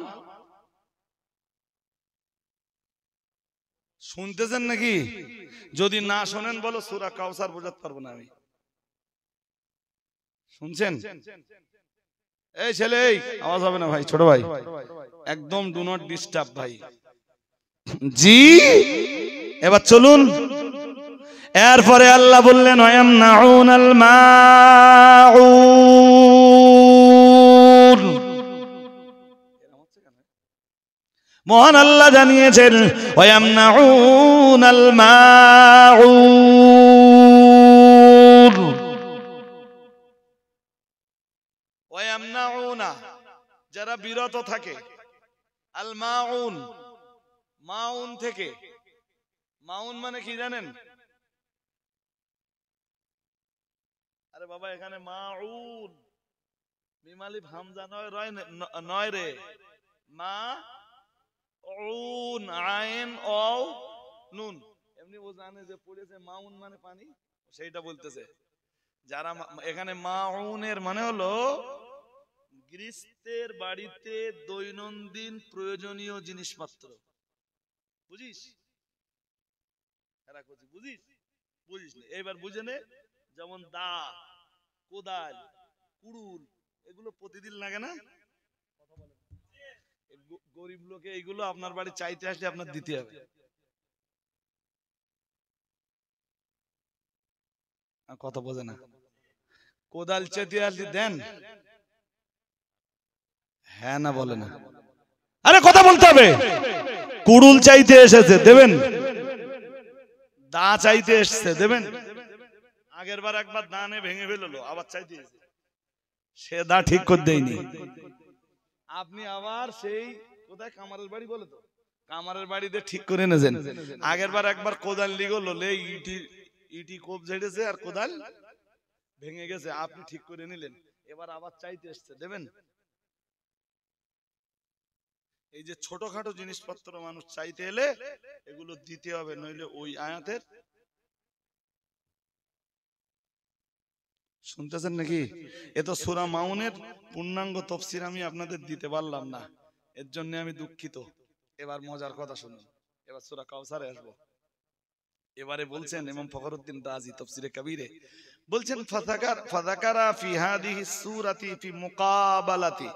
শুনতেছেন নাকি? যদি না শোনেন বলো সূরা কাউসার বোঝাতে পারবো না আমি। শুনছেন? এই ছেলে, এই আওয়াজ হবে না ভাই, ছোট ভাই একদম ডু নট ডিস্টার্ব ভাই। জি এবার চলুন। এরপরে আল্লাহ বললেন ওয়ায়ামনাউনাল মাউন। মহান আল্লাহ জানিয়েছেন ওয়ায়ামনাউনাল মাউন। ওয়ায়ামনাউনা যারা বিরত থাকে, আল মাউন মাউন থেকে। মাউন মানে কি জানেন? আরে বাবা এখানে মাউন মিমালিফ হামজা নয় রে, মা উন আইন ও নুন। এমনি ও জানে যে পড়েছে মাউন মানে পানি, সেইটা বলতেছে। যারা এখানে মাউনের মানে হলো গৃহস্থের বাড়িতে দৈনন্দিন প্রয়োজনীয় জিনিসপত্র। বুঝিস? বুঝিস? বুঝিস না? এইবার বুঝে নে। যেমন দা, কোদাল, কুড়ুল, এগুলো প্রতিদিন লাগে না? গরিব লোকে এইগুলো আপনার বাড়ি চাইতে আসলে আপনার দিতে হবে। কথা বোঝে না? কোদাল চাইতে আসলে দেন? হ্যাঁ না বলে না? আরে কথা বলতে হবে। কুড়ুল চাইতে এসেছে, দেবেন? দা চাইতে এসেছে, দেবেন? আগের বার একবার দানে ভেঙে ফেললো, আবার চাইতে এসেছে, সে দা ঠিক করে দেয়নি। আপনি আবার সেই কোথায় কামারের বাড়ি বলে তো, কামারের বাড়িতে ঠিক করে এনেছেন। আগের বার একবার কোদাল লিগো লোলে ইটি কোপ ঝেড়েছে আর কোদাল ভেঙে গেছে, আপনি ঠিক করে নিলেন, এবার আবার চাইতে এসছে, দেবেন? এই যে ছোটখাটো জিনিসপত্র মানুষ চাইতে এলে এগুলো দিতে হবে, নইলে ওই আয়াতের। শুনতেছেন নাকি? এ তো সূরা মাউনের পূর্ণাঙ্গ তাফসীর আমি আপনাদের দিতে পারলাম না, এর জন্য আমি দুঃখিত। এবার মজার কথা শুনুন, এবার সূরা কাউসারে আসবো। এবারে বলছেন ইমাম ফখরুদ্দিন রাজি তাফসীরে কবিরে বলছেন ফাযাকারা ফি হাদিহি সূরাতি ফি মুকাবালাতি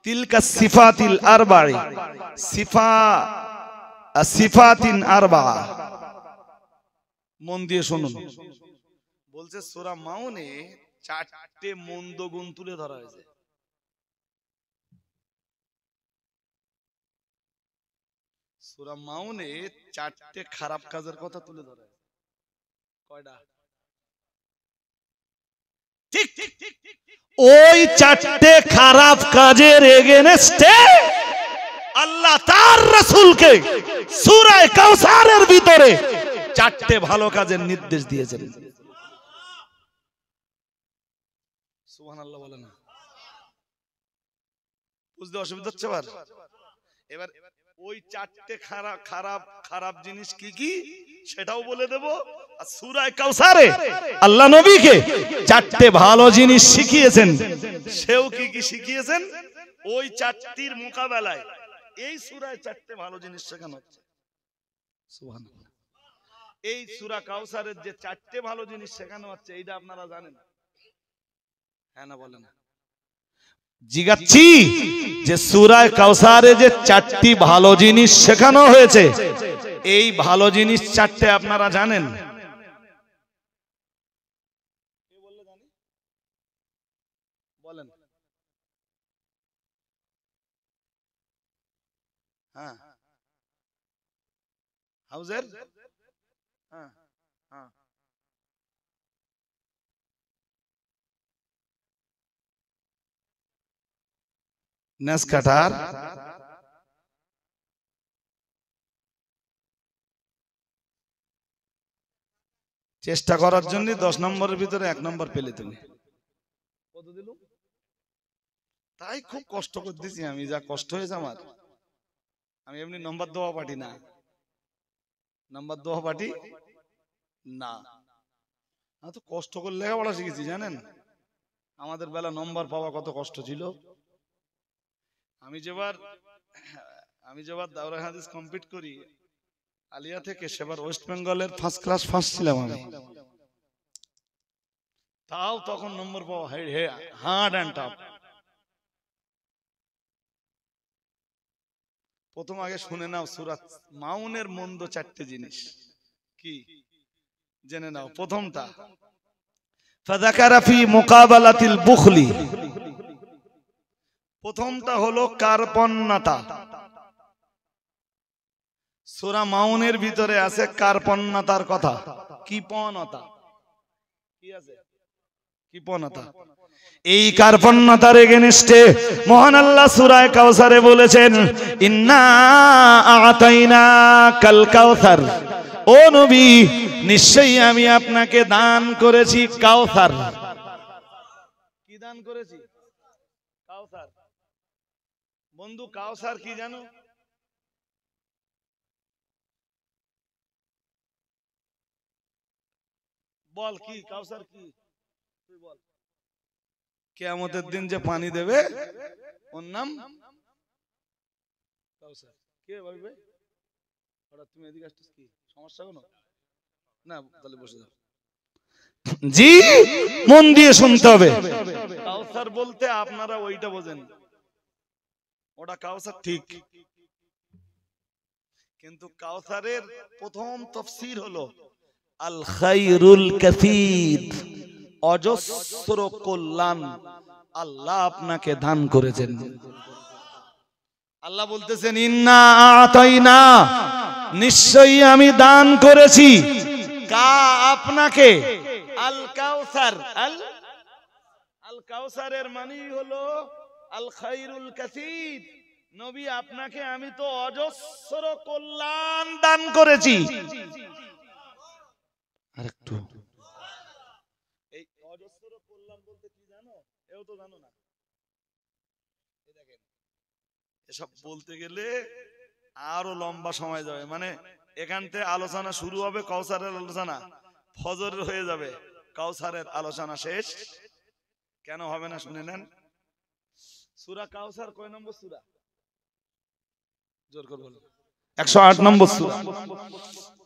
তিলকা সিফাতিল আরবা'i সিফাতিন আরবা'a। মন দিয়ে শুনুন, বলছে সূরা মাউনে 4টে মন্দ গুণ তুলে ধরা হয়েছে। সূরা মাউনে 4টে খারাপ কাজের কথা তুলে ধরা হয়েছে। কয়টা? ঠিক ওই 4টে খারাপ কাজের এগেইনস্টে আল্লাহ তার রাসূলকে সূরা কাউসারের ভিতরে 4টে ভালো কাজের নির্দেশ দিয়েছেন। সুবহানাল্লাহ বলে না? বুঝতে অসুবিধা হচ্ছে? এবার ওই 4টে খারাপ জিনিস কি কি সেটাও বলে দেব। আর সূরা কাউসারে আল্লাহ নবীকে 4টে ভালো জিনিস শিখিয়েছেন, সেও কি কি শিখিয়েছেন ওই 4টির মোকাবেলায় এই সূরায় 4টে ভালো জিনিস শেখানো হচ্ছে। সুবহানাল্লাহ। এই সূরা কাউসারের যে 4টে ভালো জিনিস শেখানো হচ্ছে, এইটা আপনারা জানেন? হ্যাঁ না বলে না? জিজ্ঞাসি যে সূরা কাউসারে যে 4টি ভালো জিনিস শেখানো হয়েছে, এই ভালো জিনিস 4টে আপনারা জানেন? বলেন। হ্যাঁ, হাউজের, হ্যাঁ হ্যাঁ, নেস কাটার, চেষ্টা করার জন্য 10 নম্বরের ভিতরে 1 নম্বর পেলে তুমি। কত দিল? তাই খুব কষ্ট করে দিছি আমি, যা কষ্ট হয়েছে আমার। আমি এমনি নম্বর দেওয়া পাটি না, নম্বর দেওয়া পাটি না। তো কষ্ট করে লেখাপড়া শিখেছি জানেন, আমাদের বেলা নম্বর পাওয়া কত কষ্ট ছিল। আমি যেবার দাওরা হাদিস কমপ্লিট করি আলিয়া থেকে, সেবার ওয়েস্ট বেঙ্গলের ফার্স্ট ক্লাস ফার্স্ট ছিলাম আমি। তাও তখন নম্বর পাওয়া হার্ড অ্যান্ড টাফ। প্রথম আগে শুনে নাও সূরা মাউনের মন্দ 4টে জিনিস কি জেনে নাও। প্রথমটা ফাযাকারা ফি মুকাবালাতিল বুখলি, প্রথমটা হলো কার্পণ্যতা। সূরা মাউনের ভিতরে আছে কার্পণ্যতার কথা। কৃপণতা কি আছে? কৃপণতা। এই কার্পণ্যতার এগেইনস্টে মহান আল্লাহ সূরা কাউসারে বলেছেন, ইন্না আ'তাইনাকাল কাউসার, ও নবী নিশ্চয়ই আমি আপনাকে দান করেছি কাউসার। কি দান করেছি? কাউসার। বন্ধু কাউসার কি জানো? বল কি কাউসার কি? তুই বল। কিয়ামতের দিন যে পানি দেবে ওর নাম কাউসার। কে ভাইবে? ওরা তুমি এদিকে আসছিস, কি সমস্যা কোনো? না তাহলে বসে যাও। জি, মন দিয়ে শুনতে হবে। কাউসার বলতে আপনারা ওইটা বোঝেন, ওটা কাউসার ঠিক, কিন্তু কাউসারের প্রথম তাফসীর হলো আল খায়রুল কাসীর, অজস্র কল্যাণ আল্লাহ আপনাকে দান করেছেন। আল্লাহ বলতেছেন ইন্না আ'তাইনা, নিশ্চয়ই আমি দান করেছি আপনাকে আল কাউসার। আল কাউসারের মানে হলো আল খায়রুল কাসীর। নবী আপনাকে আমি তো অজস্র কল্যাণ দান করেছি। আরেকটু, এই অজস্র কল্যাণ বলতে কি জানো? এও তো জানো না। এই দেখেন, এসব বলতে গেলে আরো লম্বা সময় যাবে। মানে এখান থেকে আলোচনা শুরু হবে, কাউসারের আলোচনা ফজর হয়ে যাবে, কাউসারের আলোচনা শেষ কেন হবে না শুনে নেন। সূরা কাউসার কয় নম্বর সূরা? জোর করে বলুন। 108 নম্বর সূরা।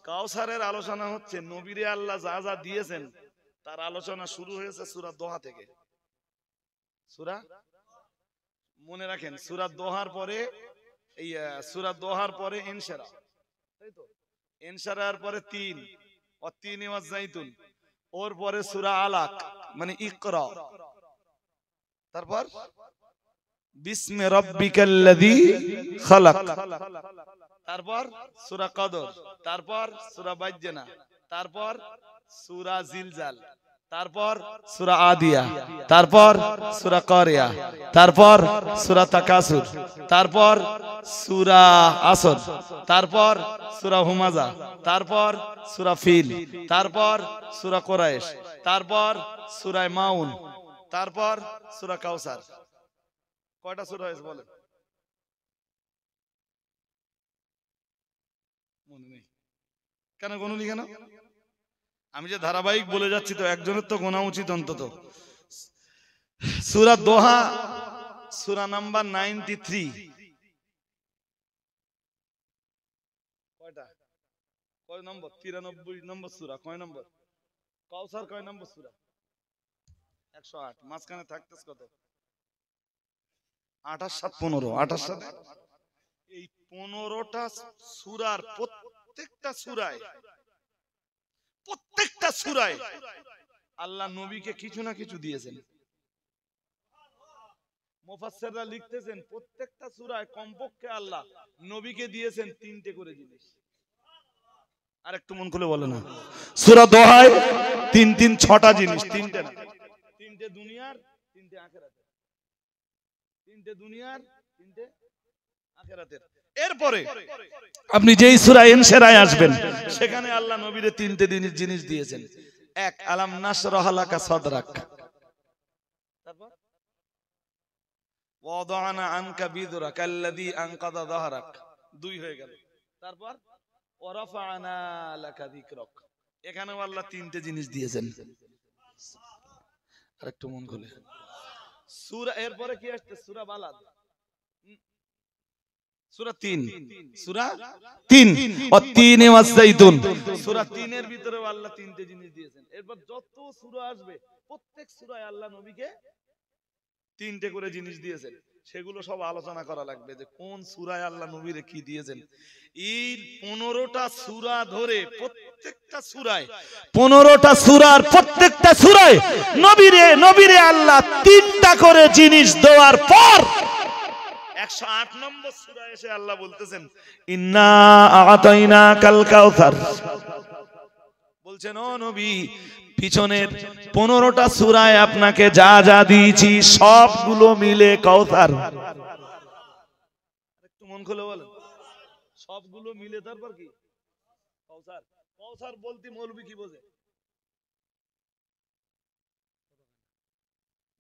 কাউসারের আলোচনা হচ্ছে নবীরে আল্লাহ যা যা দিয়েছেন তার আলোচনা শুরু হয়েছে সূরা দোহা থেকে। সূরা মনে রাখেন, সূরা দোহার পরে এই সূরা দোহার পরে ইনশিরা, তাই তো? ইনশিরার পরে 3 ও 3 ওয়াজ জাইতুন, ওর পরে সূরা আলাক মানে ইকরা, তারপর বিসমি রাব্বিকাল্লাযী খালাক, তারপর সূরা কদর, তারপর সূরা বাজ্জানা, তারপর সূরা জিলজাল, তারপর সূরা আদিয়া, তারপর সূরা কারিয়া, তারপর সূরা তাকাসুর, তারপর সূরা আসর, তারপর সূরা হুমাজা, তারপর সূরা ফিল, তারপর সূরা কুরাইশ, তারপর সূরা মাউন, তারপর সূরা কাউসার। কয়টা সূরা হয়েছে বলেন? মনে নেই কেন? গনুনি কেন? আমি যে ধারাবাহিক বলে যাচ্ছি তো একজনের তো গোনা উচিত অন্তত। সূরা দোহা সূরা নাম্বার 93। কয়টা? কয় নম্বর? 93 নম্বর সূরা। কয় নম্বর? কাউসার কয় নম্বর সূরা? 108। মাঝখানে থাকতেছ কত? 28 7 15 28 সাথে এই 15টা সূরার প্রত্যেকটা সূরায় আল্লাহ নবীকে কিছু না কিছু দিয়েছেন। মুফাসসিররা লিখতেছেন প্রত্যেকটা সূরায় কমপক্ষে আল্লাহ নবীকে দিয়েছেন 3টে করে জিনিস। আর একটু মন খুলে বলে না, সূরা দোহায় 3 3 6টা জিনিস, 3টে না, 3টে দুনিয়ার 3টে আখিরাতের, 3টে দুনিয়ার 3টে আখিরাতের। এরপরে আপনি যেই সূরা ইনশিরায় আসবেন সেখানে আল্লাহ নবীরে 3টে জিনিস দিয়েছেন। এক, আলাম নাশরাহ লাকা সাদরাক, তারপর ওয়াদানা আনকা বিদরাক আল্লাযী আনকাযা যাহরাক, 2 হয়ে গেল। তারপর ওয়ারাফা'না লাকা যিকরাক, এখানেও আল্লাহ 3টে জিনিস দিয়েছেন। আরেকটু মন খুলে সূরা, এরপরে কি আসছে? সূরা বালাদ, সূরা 3 ওয়াত-তিনি ওয়াজ-যাইতুন, সূরা 3 এর ভিতরেও আল্লাহ 3টে জিনিস দিয়েছেন। এরপর যত সূরা আসবে প্রত্যেক সূরায় আল্লাহ নবীকে 3টে করে জিনিস দিয়েছেন। সেগুলো সব আলোচনা করা লাগবে যে কোন সূরায় আল্লাহ নবীরে কি দিয়েছেন। এই 15টা সূরা ধরে প্রত্যেকটা সূরায় 15টা সূরার প্রত্যেকটা সূরায় নবীরে আল্লাহ 3টা করে জিনিস দেওয়ার পর 108 নম্বর সূরায় এসে আল্লাহ বলতেছেন ইন্না আ'তাইনাকাল কাউসার। বলছেন ও নবী, পিছনের 15টা সূরায় আপনাকে যা যা দিয়েছি সবগুলো মিলে কাউসার। একটু মন খুলে বলেন, সবগুলো মিলে তারপর কি কাউসার? কাউসার বলতে মৌলবী কি বোঝে?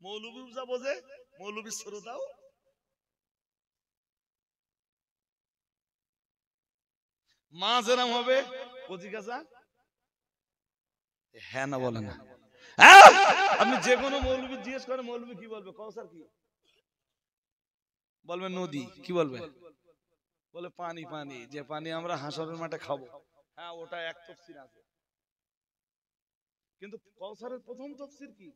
মৌলবী যা বোঝে মৌলবী শ্রোতাও মা যেরাম হবে কচিকাচা হ্যাঁ না বলে না। আপনি যে কোনো মৌলবী জিজ্ঞেস করেন মৌলবী কি বলবে? কাউসার কি বলবে? নদী। কি বলবে? বলে পানি। পানি, যে পানি আমরা হাসরের মাঠে খাবো। হ্যাঁ, ওটা এক তাফসীর আছে, কিন্তু কাউসারের প্রথম তাফসীর কি?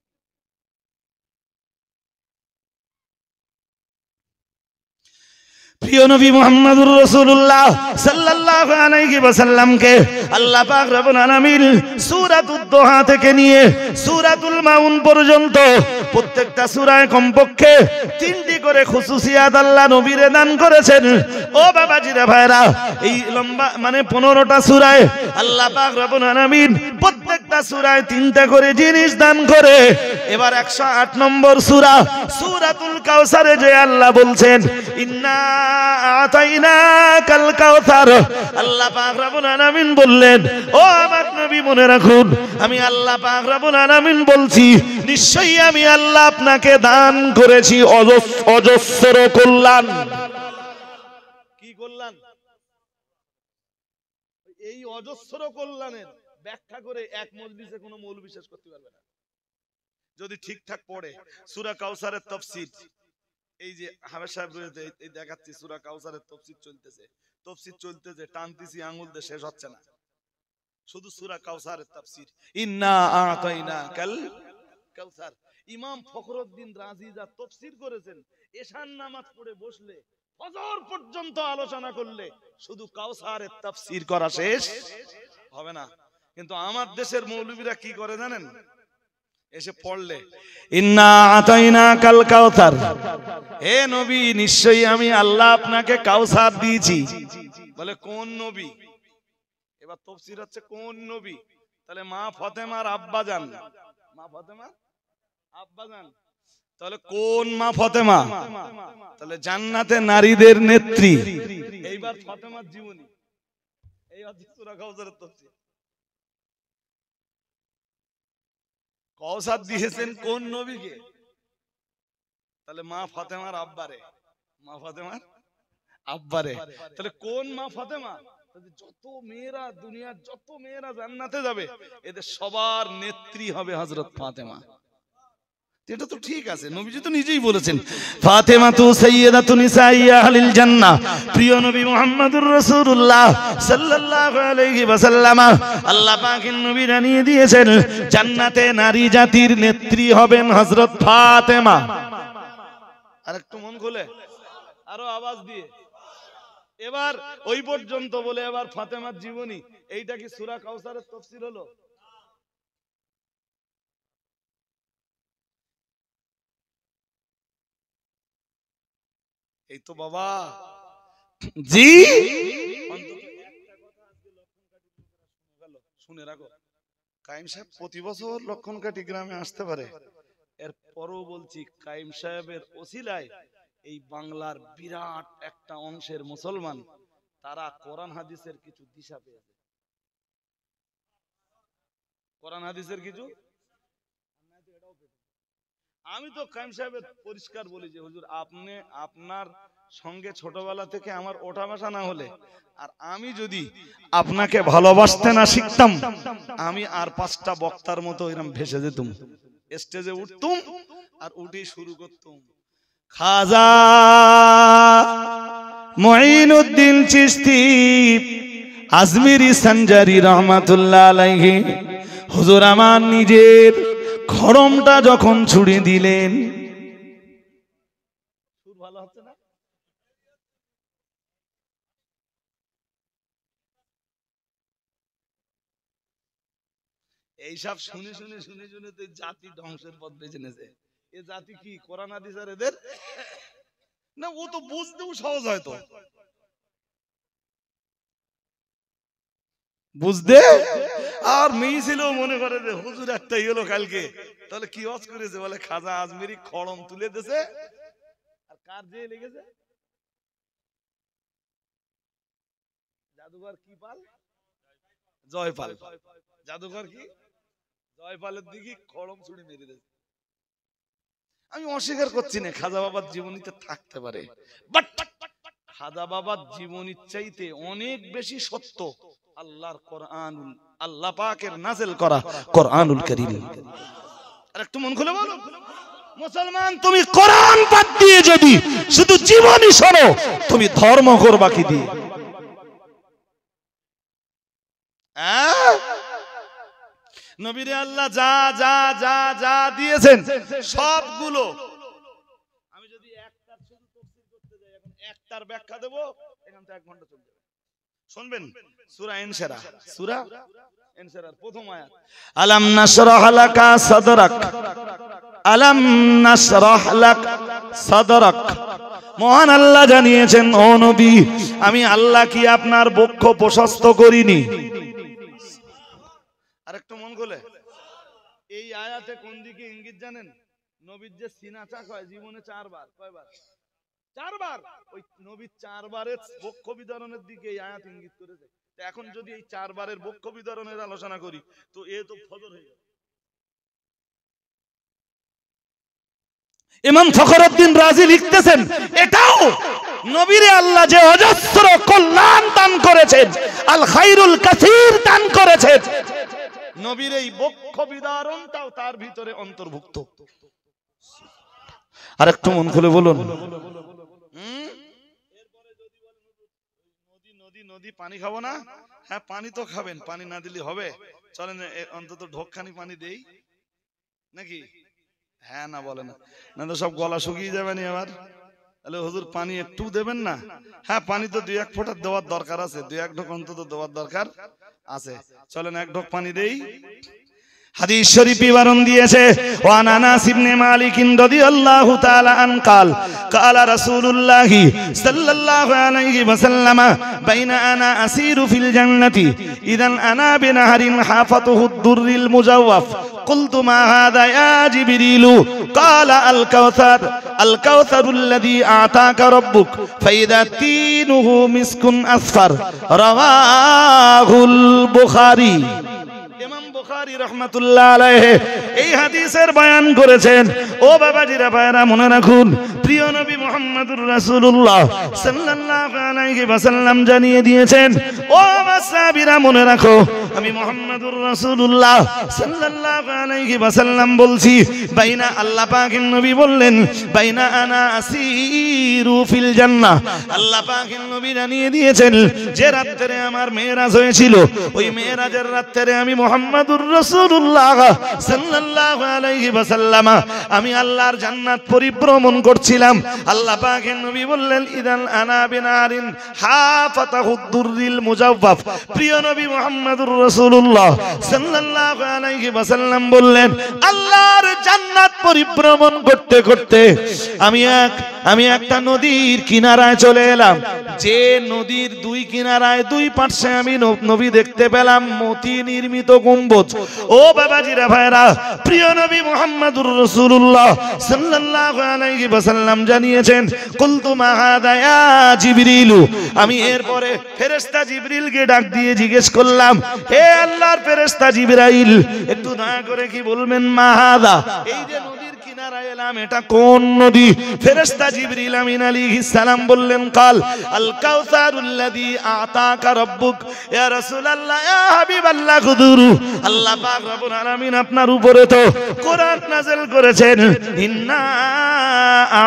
প্রিয় নবী মুহাম্মদুর রাসূলুল্লাহ সাল্লাল্লাহু আলাইহি ওয়াসাল্লামকে আল্লাহ পাক রব্বুল আলামিন সূরাতুদ দোহা থেকে নিয়ে সূরাতুল মাউন পর্যন্ত প্রত্যেকটা সূরায় কমপক্ষে 3টি করে খুসুসিয়াত আল্লাহ নবীরে দান করেছেন। ও বাবাজিরা ভাইরা, এই লম্বা মানে 15টা সূরায় আল্লাহ পাক রব্বুল আলামিন প্রত্যেকটা সূরায় 3টা করে জিনিস দান করে এবার 108 নম্বর সূরা সূরাতুল কাউসারে যে আল্লাহ বলছেন ইন্না আ'তাইনাকাল কাউসার, আল্লাহ পাক রব্বুল আলামিন বললেন ও আমার নবী মনে রাখুন, আমি আল্লাহ পাক রব্বুল আলামিন বলছি নিশ্চয়ই আমি আল্লাহ আপনাকে দান করেছি অজস্র কল্যাণ। কি কল্যাণ? এই অজস্র কল্যাণের ব্যাখ্যা করে এক মজলিসে কোনো মৌলবী শেষ করতে পারবে না যদি ঠিকঠাক পড়ে। সূরা কাউসারের তাফসীর, এই যে হাবেশ সাহেব রয়েছে, এই দেখাচ্ছি সূরা কাউসারের তাফসীর চলতেছে, টানতেছি আঙ্গুল দিয়ে, শেষ হচ্ছে না। শুধু সূরা কাউসারের তাফসীর, ইন্না আ'তাইনাকাল কাউসার। ইমাম ফখরুদ্দিন রাজি যা তাফসীর করেছেন, এশার নামাজ পড়ে বসলে ফজর পর্যন্ত আলোচনা করলে শুধু কাউসারের তাফসীর করা শেষ হবে না। কিন্তু আমার দেশের মৌলবীরা কি করে জানেন? এসে পড়লে ইন্না আ'তাইনাকাল কাউসার, হে নবী নিশ্চয়ই আমি আল্লাহ আপনাকে কাউসার দিয়েছি। বলে কোন নবী? এবার তাফসীর হচ্ছে কোন নবী? তাহলে মা ফাতেমার আব্বাজান, মা ফাতেমার আব্বাজান। তাহলে কোন মা ফাতেমা? তাহলে জান্নাতে নারীদের নেত্রী। এইবার ফাতেমার জীবনী, এই হচ্ছে সূরা কাউসারের তাফসীর। কাউসার দিয়েছেন কোন নবীকে? তাহলে মা ফাতেমার আব্বারে, মা ফাতেমার আব্বারে। তাহলে কোন মা ফাতেমা? যত মেয়েরা, দুনিয়ার যত মেয়েরা জান্নাতে যাবে এদের সবার নেত্রী হবে হযরত ফাতেমা। এটা তো ঠিক আছে, নবীজি তো নিজেই বলেছেন ফাতেমাতু সাইয়্যিদাতু নিসাই আহলিল জান্নাহ। প্রিয় নবী মুহাম্মদুর রাসূলুল্লাহ সাল্লাল্লাহু আলাইহি ওয়াসাল্লাম আল্লাহ পাকের নবী জানিয়ে দিয়েছেন জান্নাতে নারী জাতির নেত্রী হবেন হযরত ফাতেমা। আর একটু মন খুলে আরো আওয়াজ দিয়ে। এবার ওই পর্যন্ত বলে এবার ফাতেমার জীবনী, এইটা কি সূরা কাউসারের তাফসীর হলো? এই তো বাবা জি শুনে রাখো, কাইম সাহেব প্রতি বছর লক্ষণকাঠি গ্রামে আসতে পারে। এর পরও বলছি, কাইম সাহেবের ওসিলায় এই বাংলার বিরাট একটা অংশের মুসলমান তারা কোরআন হাদিসের কিছু দিশা পেয়েছে। কোরআন হাদিসের কিছু, আমি তো কাইম সাহেবের পরিষ্কার বলি যে হুজুর আপনি আপনার সঙ্গে ছোটবেলা থেকে আমার ওঠা বসা না হলে, আর আমি যদি আপনাকে ভালোবাসতে না শিখতাম, আমি আর 5টা বক্তার মতো এরকম ভেসে যেতুম, স্টেজে উঠতুম আর উঠে শুরু করতুম খাজা মুঈনুদ্দিন চিশতি আজমিরি সঞ্জারি রহমাতুল্লাহ আলাইহি। হুজুর আমার নিজের খড়মটা যখন ছুড়ে দিলেন, ভালো হচ্ছে না? এইসব শুনে শুনে শুনে শুনে তো জাতি ধ্বংসের পথ বেছে নিয়েছে। এ জাতি কি কোরআন হাদিস আর এদের না, ও তো বুঝতেও সহজ হয়তো, বুঝতে আর মেয়ে ছিল মনে করে যে হুজুর একটাই হলো কালকে, তাহলে কি ওয়াজ করেছে বলে খাজা আজমিরি খড়ম তুলে দিয়েছে, আর কার যে লেগেছে জাদুঘর কি পাল, জয়পাল, জাদুঘর কি জয়পালের দিকে খড়ম ছুড়ে মেরে দিয়েছে। আমি অস্বীকার করছি না খাজা বাবার জীবনীতে থাকতে পারে, বাট খাজা বাবার জীবনীর চাইতে অনেক বেশি সত্য আল্লাহর কোরআনুল, আল্লাহ পাকের নাযিল করা কোরআনুল কারীম। আর একটু মন খুলে বলো মুসলমান, তুমি কোরআন বাদ দিয়ে যদি শুধু জীবনী শোনো, তুমি ধর্ম করবা কি দিয়ে? নবীরে আল্লাহ যা যা যা যা দিয়েছেন সবগুলো, আমি যদি একটার শুধু তাফসীর করতে যাই, এখন একটার ব্যাখ্যা দেব, এখান থেকে 1 ঘন্টা চলে যাবে। শুনবেন সূরা ইনশিরাহ, সূরা ইনশিরাহর প্রথম আয়াত, আলাম নাশরাহ লাকা সাদরাক, আলাম নাশরাহ লাক সাদরাক। মহান আল্লাহ জানিয়েছেন, ও নবী আমি আল্লাহ কি আপনার বক্ষ প্রশস্ত করিনি? আরেকটু মন খুলে, এই আয়াতে কোন দিকে ইঙ্গিত জানেন? নবীর যে সিনা চাক হয় জীবনে 4 বার, কয়বার? 4 বার। ওই নবীর 4 বারের বক্ষ বিতরণের দিকে এই আয়াত ইঙ্গিত করেছে। তো এখন যদি এই 4 বারের বক্ষ বিতরণের আলোচনা করি, তো এ তো ফজর হয়ে যাবে। ইমাম ফখরুদ্দিন রাজি লিখতেছেন, এটাও নবীরে আল্লাহ যে অজস্র কল্যাণ দান করেছেন, আল খায়রুল কাসীর দান করেছেন, নবীর এই বক্ষ বিদারণটাও তার ভিতরে অন্তর্ভুক্ত। আর একটু মন খুলে বলুন। এরপরে যদি বলেন নদী নদী নদী পানি খাবো না, হ্যাঁ পানি তো খাবেন, পানি না দিলে হবে? চলেন অন্তত ঢোকখানি পানি দেই নাকি? হ্যাঁ না বলে না, না তো সব গলা শুকিয়ে যাবে নি আবার। তাহলে হুজুর পানি একটু দেবেন না? হ্যাঁ পানি তো 2-1 ফোঁটা দেওয়ার দরকার আছে, 2-1 ঢোক অন্তত দেওয়ার দরকার আছে। চলেন 1 ঢোক পানি দেই। হাদিস শরীফ বিবরণ দিয়েছে, ওয়ান আনাস ইবনে মালিক রাদিয়াল্লাহু তাআলা আন قال قال رسول الله صلى الله عليه وسلم بين انا اسير في الجنه اذا انا بنهر حافته الدر المجوف قلت ما هذا يا جبريل قال الكوثر الكوثر الذي اعطاك ربك فاذا تينه مسك اصفر رواه البخاري। ইমাম বুখারী রাহমাতুল্লাহ আলাইহি এই হাদিসের বয়ান করেছেন। ও বাবাজিরা ভাইরা মনে রাখুন, প্রিয় নবী মুহাম্মদুর রাসূলুল্লাহ সাল্লাল্লাহু আলাইহি ওয়াসাল্লাম জানিয়ে দিয়েছেন, ও আমার সাহাবীরা মনে রাখো, আমি মুহাম্মাদুর রাসূলুল্লাহ সাল্লাল্লাহু আলাইহি ওয়াসাল্লাম বলছি, বাইনা আল্লাহ পাকের নবী বললেন বাইনা আনা আসিরু ফিল জান্নাহ। আল্লাহ পাকের নবী জানিয়ে দিয়েছেন যে রাতে আমার মেরাজ হয়েছিল, ওই মেরাজের রাতে আমি মুহাম্মাদুর রাসূলুল্লাহ সাল্লাল্লাহু আলাইহি ওয়াসাল্লাম আমি আল্লাহর জান্নাত পরিভ্রমণ করছিলাম। আল্লাহ পাকের নবী বললেন ইদান আনা বিনারিন হাফাতাহুদ দুররিল মুজাওয়াফ। প্রিয় নবী মুহাম্মাদুর রাসূলুল্লাহ সাল্লাল্লাহু আলাইহি ওয়াসাল্লাম বললেন আল্লাহর জান্নাত পরিভ্রমণ করতে করতে আমি একটা নদীর কিনারায় চলে এলাম। যে নদীর দুই কিনারায় দুই পাশে আমি নবী দেখতে পেলাম মতি নির্মিত গম্বুজ। ও বাবাজিরা ভাইরা, প্রিয় নবী মুহাম্মাদুর রাসূলুল্লাহ সাল্লাল্লাহু আলাইহি ওয়াসাল্লাম জানিয়েছেন কুলতু মা হাদা ইয়া জিবরিল। আমি এরপরে ফেরেশতা জিবরিলকে ডাক দিয়ে জিজ্ঞেস করলাম, হে আল্লাহর ফেরেশতা জিবরাইল, একটু দয়া করে কি বলবেন মা হাদা, এই যে নদীর কিনারায় এলাম এটা কোন নদী? ফেরেশতা জিবরিল আমিন আলাইহিস সালাম বললেন কাল আল কাউসারুল্লাযী আতাকা রাব্বুক। ইয়া রাসূলুল্লাহ ইয়া হাবিবাল্লাহ খুদুরু। আল্লাহ পাক রব্বুল আলামিন আপনার উপরে তো কোরআন নাযিল করেছেন ইন্না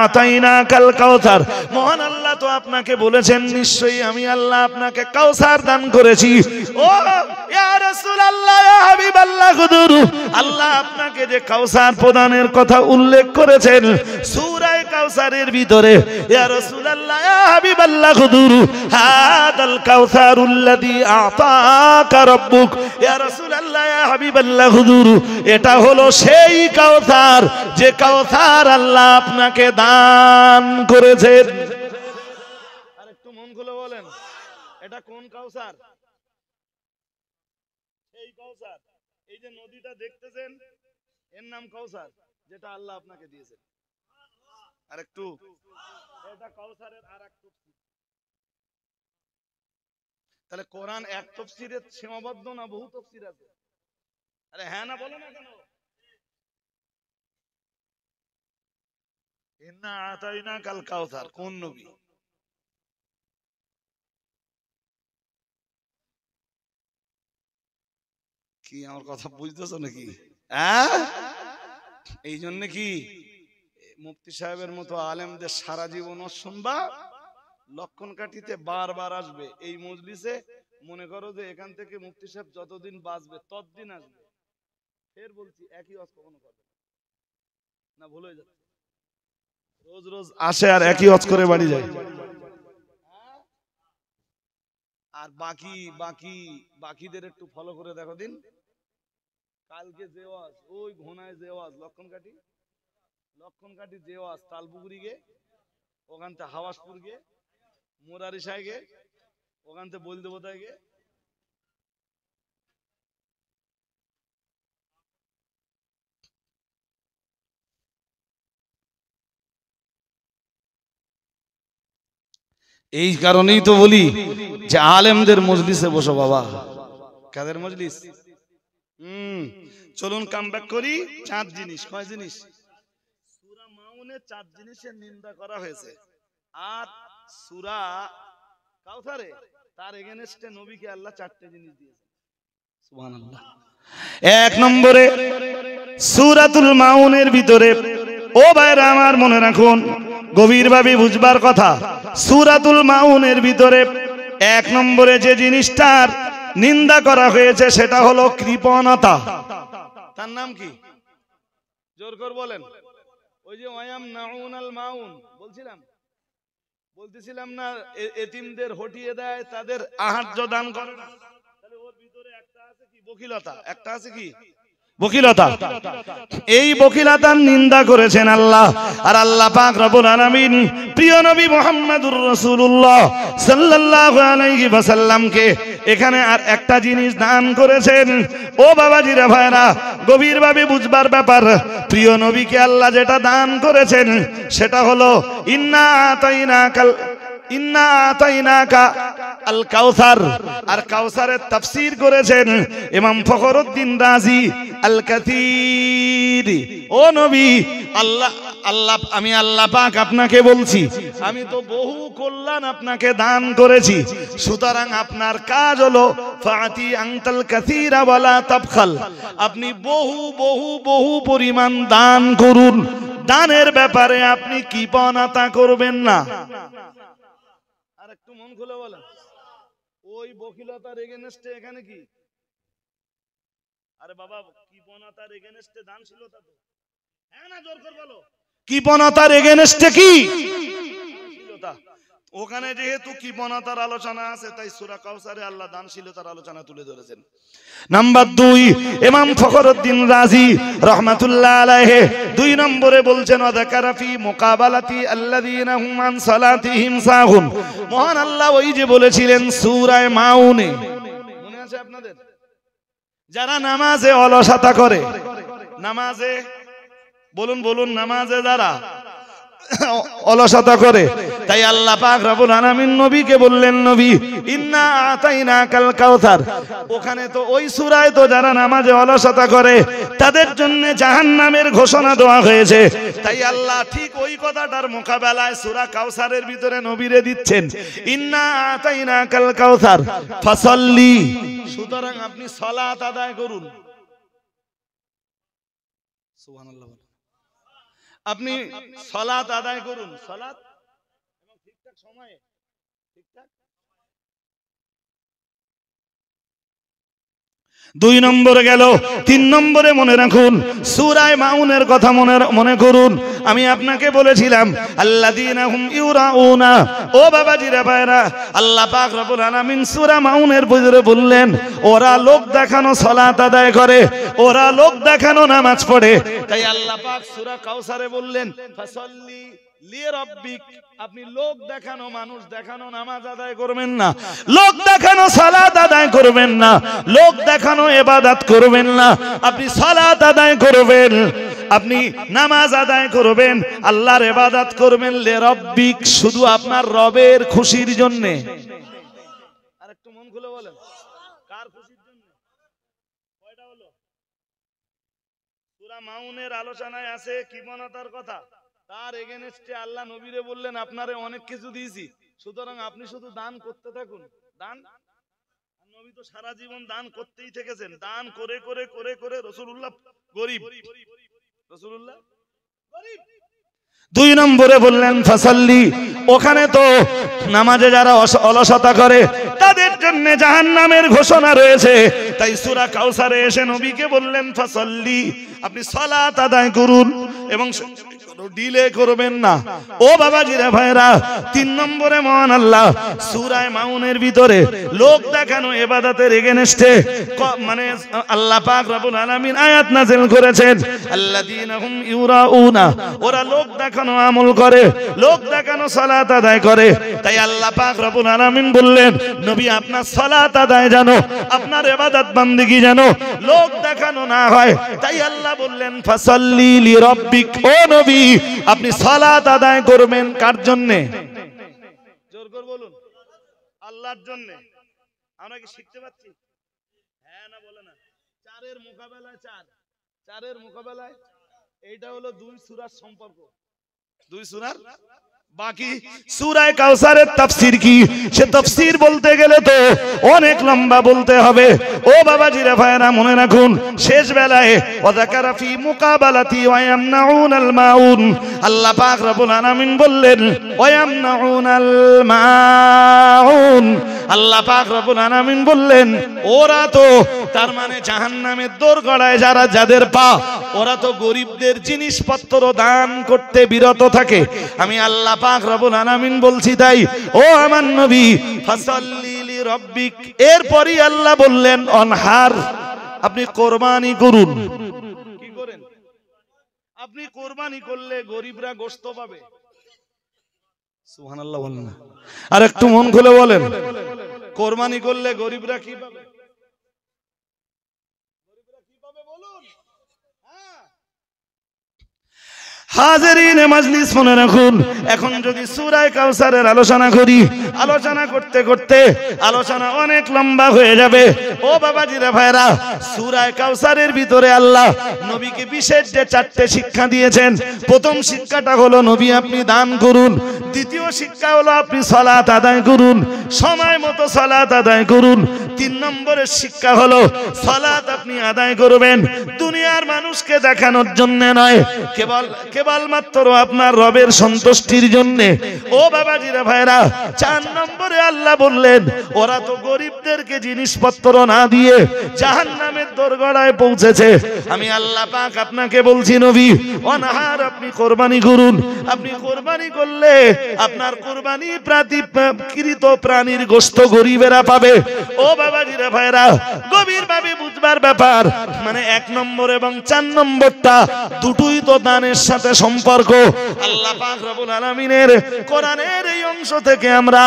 আতাইনাকাল কাউসার। মহান আল্লাহ তো আপনাকে বলেছেন নিশ্চয়ই আমি আল্লাহ আপনাকে কাউসার দান করেছি। ও ইয়া রাসূলুল্লাহ ইয়া হাবিবাল্লাহ খুদুরু, আল্লাহ আপনাকে যে কাউসার প্রদানের কথা উল্লেখ করেছেন সূরা কাউসারের ভিতরে, ইয়া রাসূলুল্লাহ ইয়া হাবিবাল্লাহ খুদুরু হাদাল কাউসারুল্লাযী আতাকা রাব্বুক। ইয়া রাসূলুল্লাহ ইয়া হাবিবাল্লাহ খুদুরু, এটা হলো সেই কাউসার যে কাউসার আল্লাহ আপনাকে দান করেছেন। আরেকটু মন খুলে বলেন এটা কোন কাউসার? এই কাউসার, এই যে নদীটা দেখতেছেন এর নাম কাউসার, যেটা আল্লাহ আপনাকে দিয়েছেন। আরেকটু এটা কাউসারের আরেক তাফসীর। তাহলে কোরআন এক তাফসীরে সীমাবদ্ধ না বহু তাফসীর আছে? আরে হ্যাঁ না বলো না কেন? ইন্না আতাইনাকাল কাউসার কোন নবী? কি আমার কথা বুঝতেছো নাকি? এই জন্য কি মুফতি সাহেবের মতো আলেমদের সারা জীবন শুনবা, লক্ষণ কাঠিতে বারবার আসবে এই মজলিসে। মনে করো যে এখান থেকে মুফতি সাহেব যতদিন বাঁচবে ততদিন আসবে। ফের বলছি একই ওয়াজ কখনো করবে না, ভুল হয়ে যাচ্ছে। রোজ রোজ আসে আর একই ওয়াজ করে বাড়ি যায়। আর বাকিদের একটু ফলো করে দেখো দিন। কালকে যে ওয়াজ, ওই ঘোনায় যে ওয়াজ লক্ষণ কাঠি যে ওয়াজ তালপুকুরি গে, ওখান থেকে হাওয়াসপুর গে, মোরারিসায় গে, ওখান থেকে বলদেবতায় গে, এই কারণেই তো বলি যে আলেমদের মজলিসে বসো বাবা। কাদের মজলিস? চলুন কামব্যাক করি। 4 জিনিস। কয় জিনিস? সূরা মাউনে 4 জিনিসের নিন্দা করা হয়েছে, আর সূরা কাউসারে তার এগেইনস্টে নবীকে আল্লাহ 4টে জিনিস দিয়েছেন। সুবহানাল্লাহ। 1 নম্বরে সূরাতুল মাউনের ভিতরে, ও ভাইরা আমার মনে রাখুন, গভীরভাবে বুঝবার কথা, সূরাতুল মাউনের ভিতরে 1 নম্বরে যে জিনিসটার নিন্দা করা হয়েছে সেটা হলো কৃপণতা। তার নাম কি? জোর করে বলেন। ওই যে ওয়ায়াম নাউনাল মাউন বলতেছিলাম না, এতিমদের হটিয়ে দেয়, তাদের আহার্য দান করে না। তাহলে ওর ভিতরে একটা আছে কি? বখিলতা। একটা আছে কি? বখিলতা। এই বখিলতার নিন্দা করেছেন আল্লাহ। আর আল্লাহ পাক রব্বুল আলামিন প্রিয় নবী মুহাম্মাদুর রাসূলুল্লাহ সাল্লাল্লাহু আলাইহি ওয়াসাল্লামকে এখানে আর একটা জিনিস দান করেছেন। ও বাবাজিরা ভাইরা, গভীরভাবে বুঝবার ব্যাপার, প্রিয় নবীকে আল্লাহ যেটা দান করেছেন সেটা হলো ইন্না আতাইনাকা আল কাউসার। আর কাউসারের তাফসীর করেছেন ইমাম ফখরুদ্দিন রাজি আল কাসির। ও নবী, আমি আল্লাহ পাক আপনাকে বলছি, আমি তো বহু কল্যাণ আপনাকে দান করেছি, সুতরাং আপনার কাজ হলো ফাতি আনতাল কাসীরা ওয়ালা তাবখাল, আপনি বহু বহু বহু পরিমাণ দান করুন, দানের ব্যাপারে আপনি কৃপণতা করবেন না। আর একটু মন খুলে বলেন, ওই বখিলতার এগেনস্টে এখানে কি? আরে বাবা, কৃপণতার এগেনস্টে দানশীলতা তো, হ্যাঁ না, জোর করে বলো, কৃপণতার এগেনস্টে কি? দানশীলতা। ওখানে যেহেতু কৃপণতার আলোচনা আছে, তাই সূরা কাউসারে আল্লাহ দানশীলতার আলোচনা তুলে ধরেছেন। নাম্বার 2, ইমাম ফখরুদ্দিন রাজি রাহমাতুল্লাহ আলাইহি 2 নম্বরে বলছেন, ওয়াযাকারা ফি মুকাবালাতি আল্লাযীনা হুম আন সালাতিহিম সাহুন। মহান আল্লাহ ওই যে বলেছিলেন সূরা মাউনে, মনে আছে আপনাদের, যারা নামাজে অলসতা করে, নামাজে বলুন বলুন, নামাজে যারা অলসতা করে, তাই আল্লাহ পাক রব্বুল আলামিন নবীকে বললেন, নবী ইন্না আতাইনাকাল কাউসার। ওখানে তো ওই সূরায় তো যারা নামাজে অলসতা করে তাদের জন্য জাহান্নামের ঘোষণা দেওয়া হয়েছে, তাই আল্লাহ ঠিক ওই কথাটার মোকাবেলায় সূরা কাউসারের ভিতরে নবীরে দিচ্ছেন, ইন্না আতাইনাকাল কাউসার ফাসাল্লি, সুতরাং আপনি সালাত আদায় করুন। সুবহানাল্লাহ, আপনি সালাত আদায় করুন, সালাত এবং ঠিকঠাক সময়ে, ঠিকঠাক। 2 নম্বরে গেল। 3 নম্বরে মনে রাখুন সূরা মাউনের কথা মনে করুন। আমি আপনাকে বলেছিলাম আল্লাযীনা হুম ইউরাউনা, ও বাবাজিরা ভাইরা, আল্লাহ পাক রব্বুল আলামিন সূরা মাউনের ভিতরে বললেন, ওরা লোক দেখানো সালাত আদায় করে, ওরা লোক দেখানো নামাজ পড়ে, তাই আল্লাহ পাক সূরা কাউসারে বললেন ফাসাল্লি লিরাব্বিক, আপনি লোক দেখানো, মানুষ দেখানো নামাজ আদায় করবেন না, লোক দেখানো সালাত আদায় করবেন না, লোক দেখানো ইবাদত করবেন না, আপনি সালাত আদায় করবেন, আপনি নামাজ আদায় করবেন, আল্লাহর ইবাদত করবেন, লিরাব্বিক, শুধু আপনার রবের খুশির জন্য। আরেকটু মন খুলে বলেন, কার খুশির জন্য? কয়টা হলো? সূরা মাউনের আলোচনায় আছে কৃপণতার কথা, তার এগেনস্টে আল্লাহ নবীরে বললেন, আপনারে অনেক কিছু দিয়েছি, সুতরাং আপনি শুধু দান করতে থাকুন। দান, নবী তো সারা জীবন দান করতেই থেকেছেন, দান করে করে করে করে রাসূলুল্লাহ গরীব, রাসূলুল্লাহ গরীব। 2 নম্বরে বললেন ফাসাল্লি, ওখানে তো নামাজে যারা অলসতা করে তাদের জন্য জাহান্নামের ঘোষণা রয়েছে, তাই সূরা কাউসারে এসে নবীকে বললেন ফাসাল্লি, আপনি সালাত আদায় করুন এবং ডিলে করবেন না। ও বাবাজিরা ভাইরা, 3 নম্বরে মহান আল্লাহ সূরা মাউনের ভিতরে লোক দেখানো ইবাদতের এগেনস্টে মানে আল্লাহ পাক রব্বুল আলামিন আয়াত নাযিল করেছেন, আল্লাযীনা হুম ইউরাউনা, ওরা লোক দেখানো আমল করে, লোক দেখানো সালাত আদায় করে, তাই আল্লাহ পাক রব্বুল আলামিন বললেন, নবী আপনার সালাত আদায় জানো, আপনার ইবাদত বান্দেগী জানো লোক দেখানো না হয়, তাই আল্লাহ বললেন ফাসাল্লি লিরাব্বিক, ও নবী আপনি সালাত আদায় করবেন কার জন্য? জোর করে বলুন, আল্লাহর জন্য। আমরা কি শিখতে পাচ্ছি? হ্যাঁ না বলে না? 4 মোকাবেলায় 4 মোকাবেলায়, এইটা হলো 2 সূরার সম্পর্ক, 2 সূরার। বাকি সূরা কাউসারের তাফসীর কি, সে তাফসীর বলতে গেলে তো অনেক লম্বা বলতে হবে। ও বাবাজিরা ভাইরা, মনে রাখুন শেষ বেলায় ওয়াযাকারা ফি মুকাবালাতি ওয়া ইয়ামনাউনাল মাউন, আল্লাহ পাক রব্বুল আলামিন বললেন ওয়া ইয়ামনাউনাল মাউন, আল্লাহ পাক রব্বুল আলামিন বললেন ওরা তো, তার মানে জাহান্নামের দোরগড়ায় যারা, যাদের পা, ওরা তো গরিবদের জিনিসপত্র দান করতে বিরত থাকে। আমি আল্লাহ পাক রব্বুল আলামিন বলছি, তাই ও আমার নবী ফাসাল্লি লিরাব্বিক, এরপরই আল্লাহ বললেন অনহার, আপনি কোরবানি করুন। কি করেন? আপনি কোরবানি করলে গরিবরা গোশত পাবে। সুবহানাল্লাহ বলেন না? আর একটু মন খুলে বলেন, কোরবানি করলে গরিবরা কি পাবে? গরিবরা কি পাবে বলুন? হাজিরিন মাজলিস মনে রাখুন, এখন যদি সূরা কাউসারের আলোচনা করি, আলোচনা করতে করতে আলোচনা অনেক লম্বা হয়ে যাবে। ও বাবাজিরা ভাইরা, সূরা কাউসারের ভিতরে আল্লাহ নবীকে বিশেষ যে 4টে শিক্ষা দিয়েছেন। প্রথম শিক্ষাটা হলো নবী আপনি দান করুন। দ্বিতীয় শিক্ষা হলো আপনি সালাত আদায় করুন, সময় মতো সালাত আদায় করুন। 3 নম্বরের শিক্ষা হলো সালাত আপনি আদায় করবেন দুনিয়ার মানুষকে দেখানোর জন্য নয়, কেবলমাত্র আপনার রবের সন্তুষ্টির জন্য। ও বাবাজিরা ভাইরা, 4 নম্বরে আল্লাহ বললেন ওরা তো গরিবদেরকে জিনিসপত্র না দিয়ে জাহান্নামের দোরগোড়ায় পৌঁছেছে। আমি আল্লাহ পাক আপনাকে বলছি নবী, অনাহার আপনি কোরবানি করুন। আপনি কোরবানি করলে আপনার কোরবানি কৃত প্রাণীর গোশত গরিবেরা পাবে। ও বাবাজিরা ভাইরা, গভীরভাবে বুঝবার ব্যাপার, মানে 1 নম্বর এবং 4 নম্বরটা দুটোই তো দানের সাথে সম্পর্ক। আল্লাহ পাক রব্বুল আলামিনের কোরআনের এই অংশ থেকে আমরা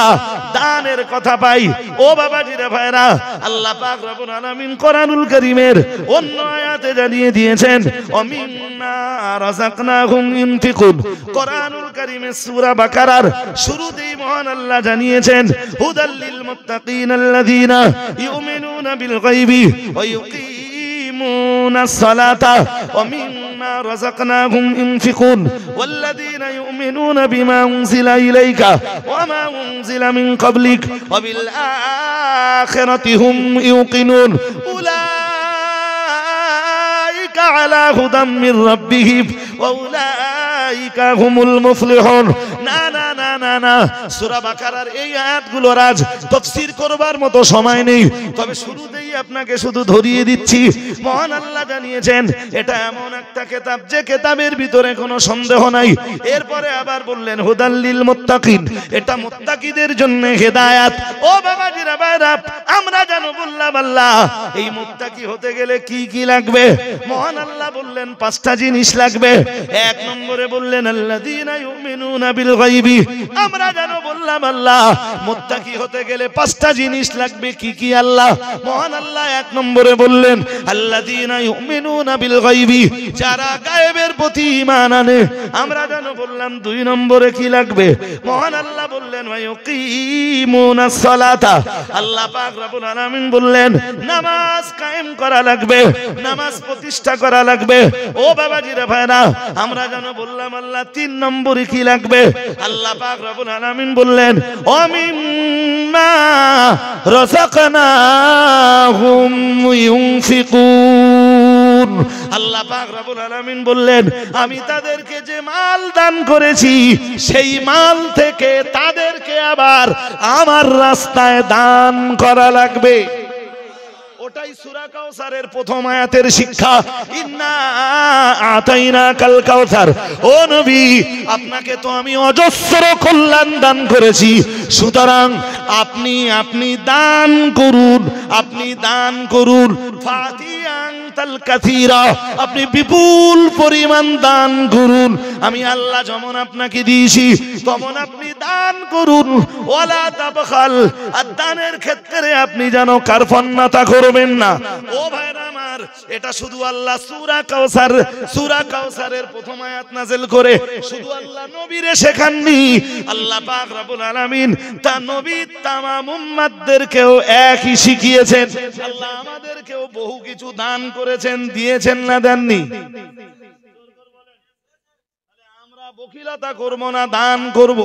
দানের কথা পাই। ও বাবাজিরা ভাইরা, আল্লাহ পাক রব্বুল আলামিন কোরআনুল কারীমের অন্য আয়াতে জানিয়ে দিয়েছেন ওমিম্মা রাযাকনাহুম ইনফিকুন। কোরআনুল কারীমের সূরা বাকারার শুরুতেই মহান আল্লাহ জানিয়েছেন হুদাল লিল মুত্তাকিন আল্লাযীনা ইউমিনুনা বিল গায়বি ওয়া يقيمون الصلاة ومما رزقناهم ينفقون والذين يؤمنون بما أنزل إليك وما أنزل من قبلك وبالآخرة هم يوقنون أولئك على هدى من ربهم وأولئك هم المفلحون। না না না না না, সূরা বাকারার এই আয়াতগুলোর আজ তাফসীর করবার মতো সময় নেই, তবে শুরুতেই আপনাকে শুধু ধরিয়ে দিচ্ছি। মহান আল্লাহ জানিয়েছেন এটা এমন একটা কিতাব যে কিতাবের ভিতরে কোনো সন্দেহ নাই। এরপরে আবার বললেন হুদাল লিল মুত্তাকিন, এটা মুত্তাকিদের জন্য হেদায়েত। ও বাবাজিরা ভাইরা, আমরা জানো বললাম আল্লাহ এই মুত্তাকি হতে গেলে কি কি লাগবে। মহান আল্লাহ বললেন 5টা জিনিস লাগবে। 1 নম্বরে বললেন আল্লাযীনা ইউমিনুনা বিল গায়বি। আমরা জানো বললাম আল্লাহ মুত্তাকি হতে গেলে 5টা জিনিস লাগবে। কি কি আল্লাহ? মহান আল্লাহ 1 নম্বরে বললেন আল্লাযীনা ইউমিনুনা বিল গায়বি, যারা গায়েবের প্রতি ঈমান আনে। আমরা জানো বললাম 2 নম্বরে কি লাগবে। মহান আল্লাহ বললেন ওয়া ইউকিমুনাস সালাতা। আল্লাহ পাক রব্বুল আলামিন বললেন নামাজ কায়েম করা লাগবে, নামাজ প্রতিষ্ঠা করা লাগবে। ও বাবাজিরা ভাইরা, আমরা জানো বললাম আল্লাহ 3 নম্বরে কি লাগবে। আল্লাহ পাক রব্বুল আলামিন বললেন ওমিম্মা রাযাকনাহুম ইউনফিকুন। আল্লাহ পাক রব্বুল আলামিন বললেন আমি তাদেরকে যে মাল দান করেছি সেই মাল থেকে তাদেরকে আবার আমার রাস্তায় দান করা লাগবে। ওটাই সূরা কাউসারের প্রথম আয়াতের শিক্ষা, ইন্না আতাইনাকাল কাউসার। ও নবী, আপনাকে তো আমি অজস্র কল্যাণ দান করেছি, সুতরাং আপনি দান করুন, আপনি দান করুন। ফাতিয়ান তাল কাসীরা, আপনি বিপুল পরিমাণ দান করুন। আমি আল্লাহ যেমন আপনাকে দিয়েছি তেমন আপনি দান করুন। ওয়ালা তাবখাল, আর দানের ক্ষেত্রে আপনি যেন কার্পণ্যতা করবেন না। ও ভাইরা আমার, এটা শুধু আল্লাহ সূরা কাউসারের প্রথম আয়াত নাযিল করে শুধু আল্লাহ নবীরে শেখাননি, আল্লাহ পাক রব্বুল আলামিন তার নবী তামাম উম্মতদেরকেও একই শিখিয়েছেন। আল্লাহ আমাদেরকেও বহু কিছু দান করেছেন, দিয়েছেন না দেননি? আমরা বখিলতা করব না, দান করব।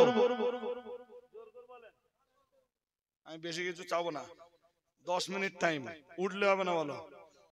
আমি বেশি কিছু চাবো না, 10 মিনিট টাইম উঠলে হবে না বলো।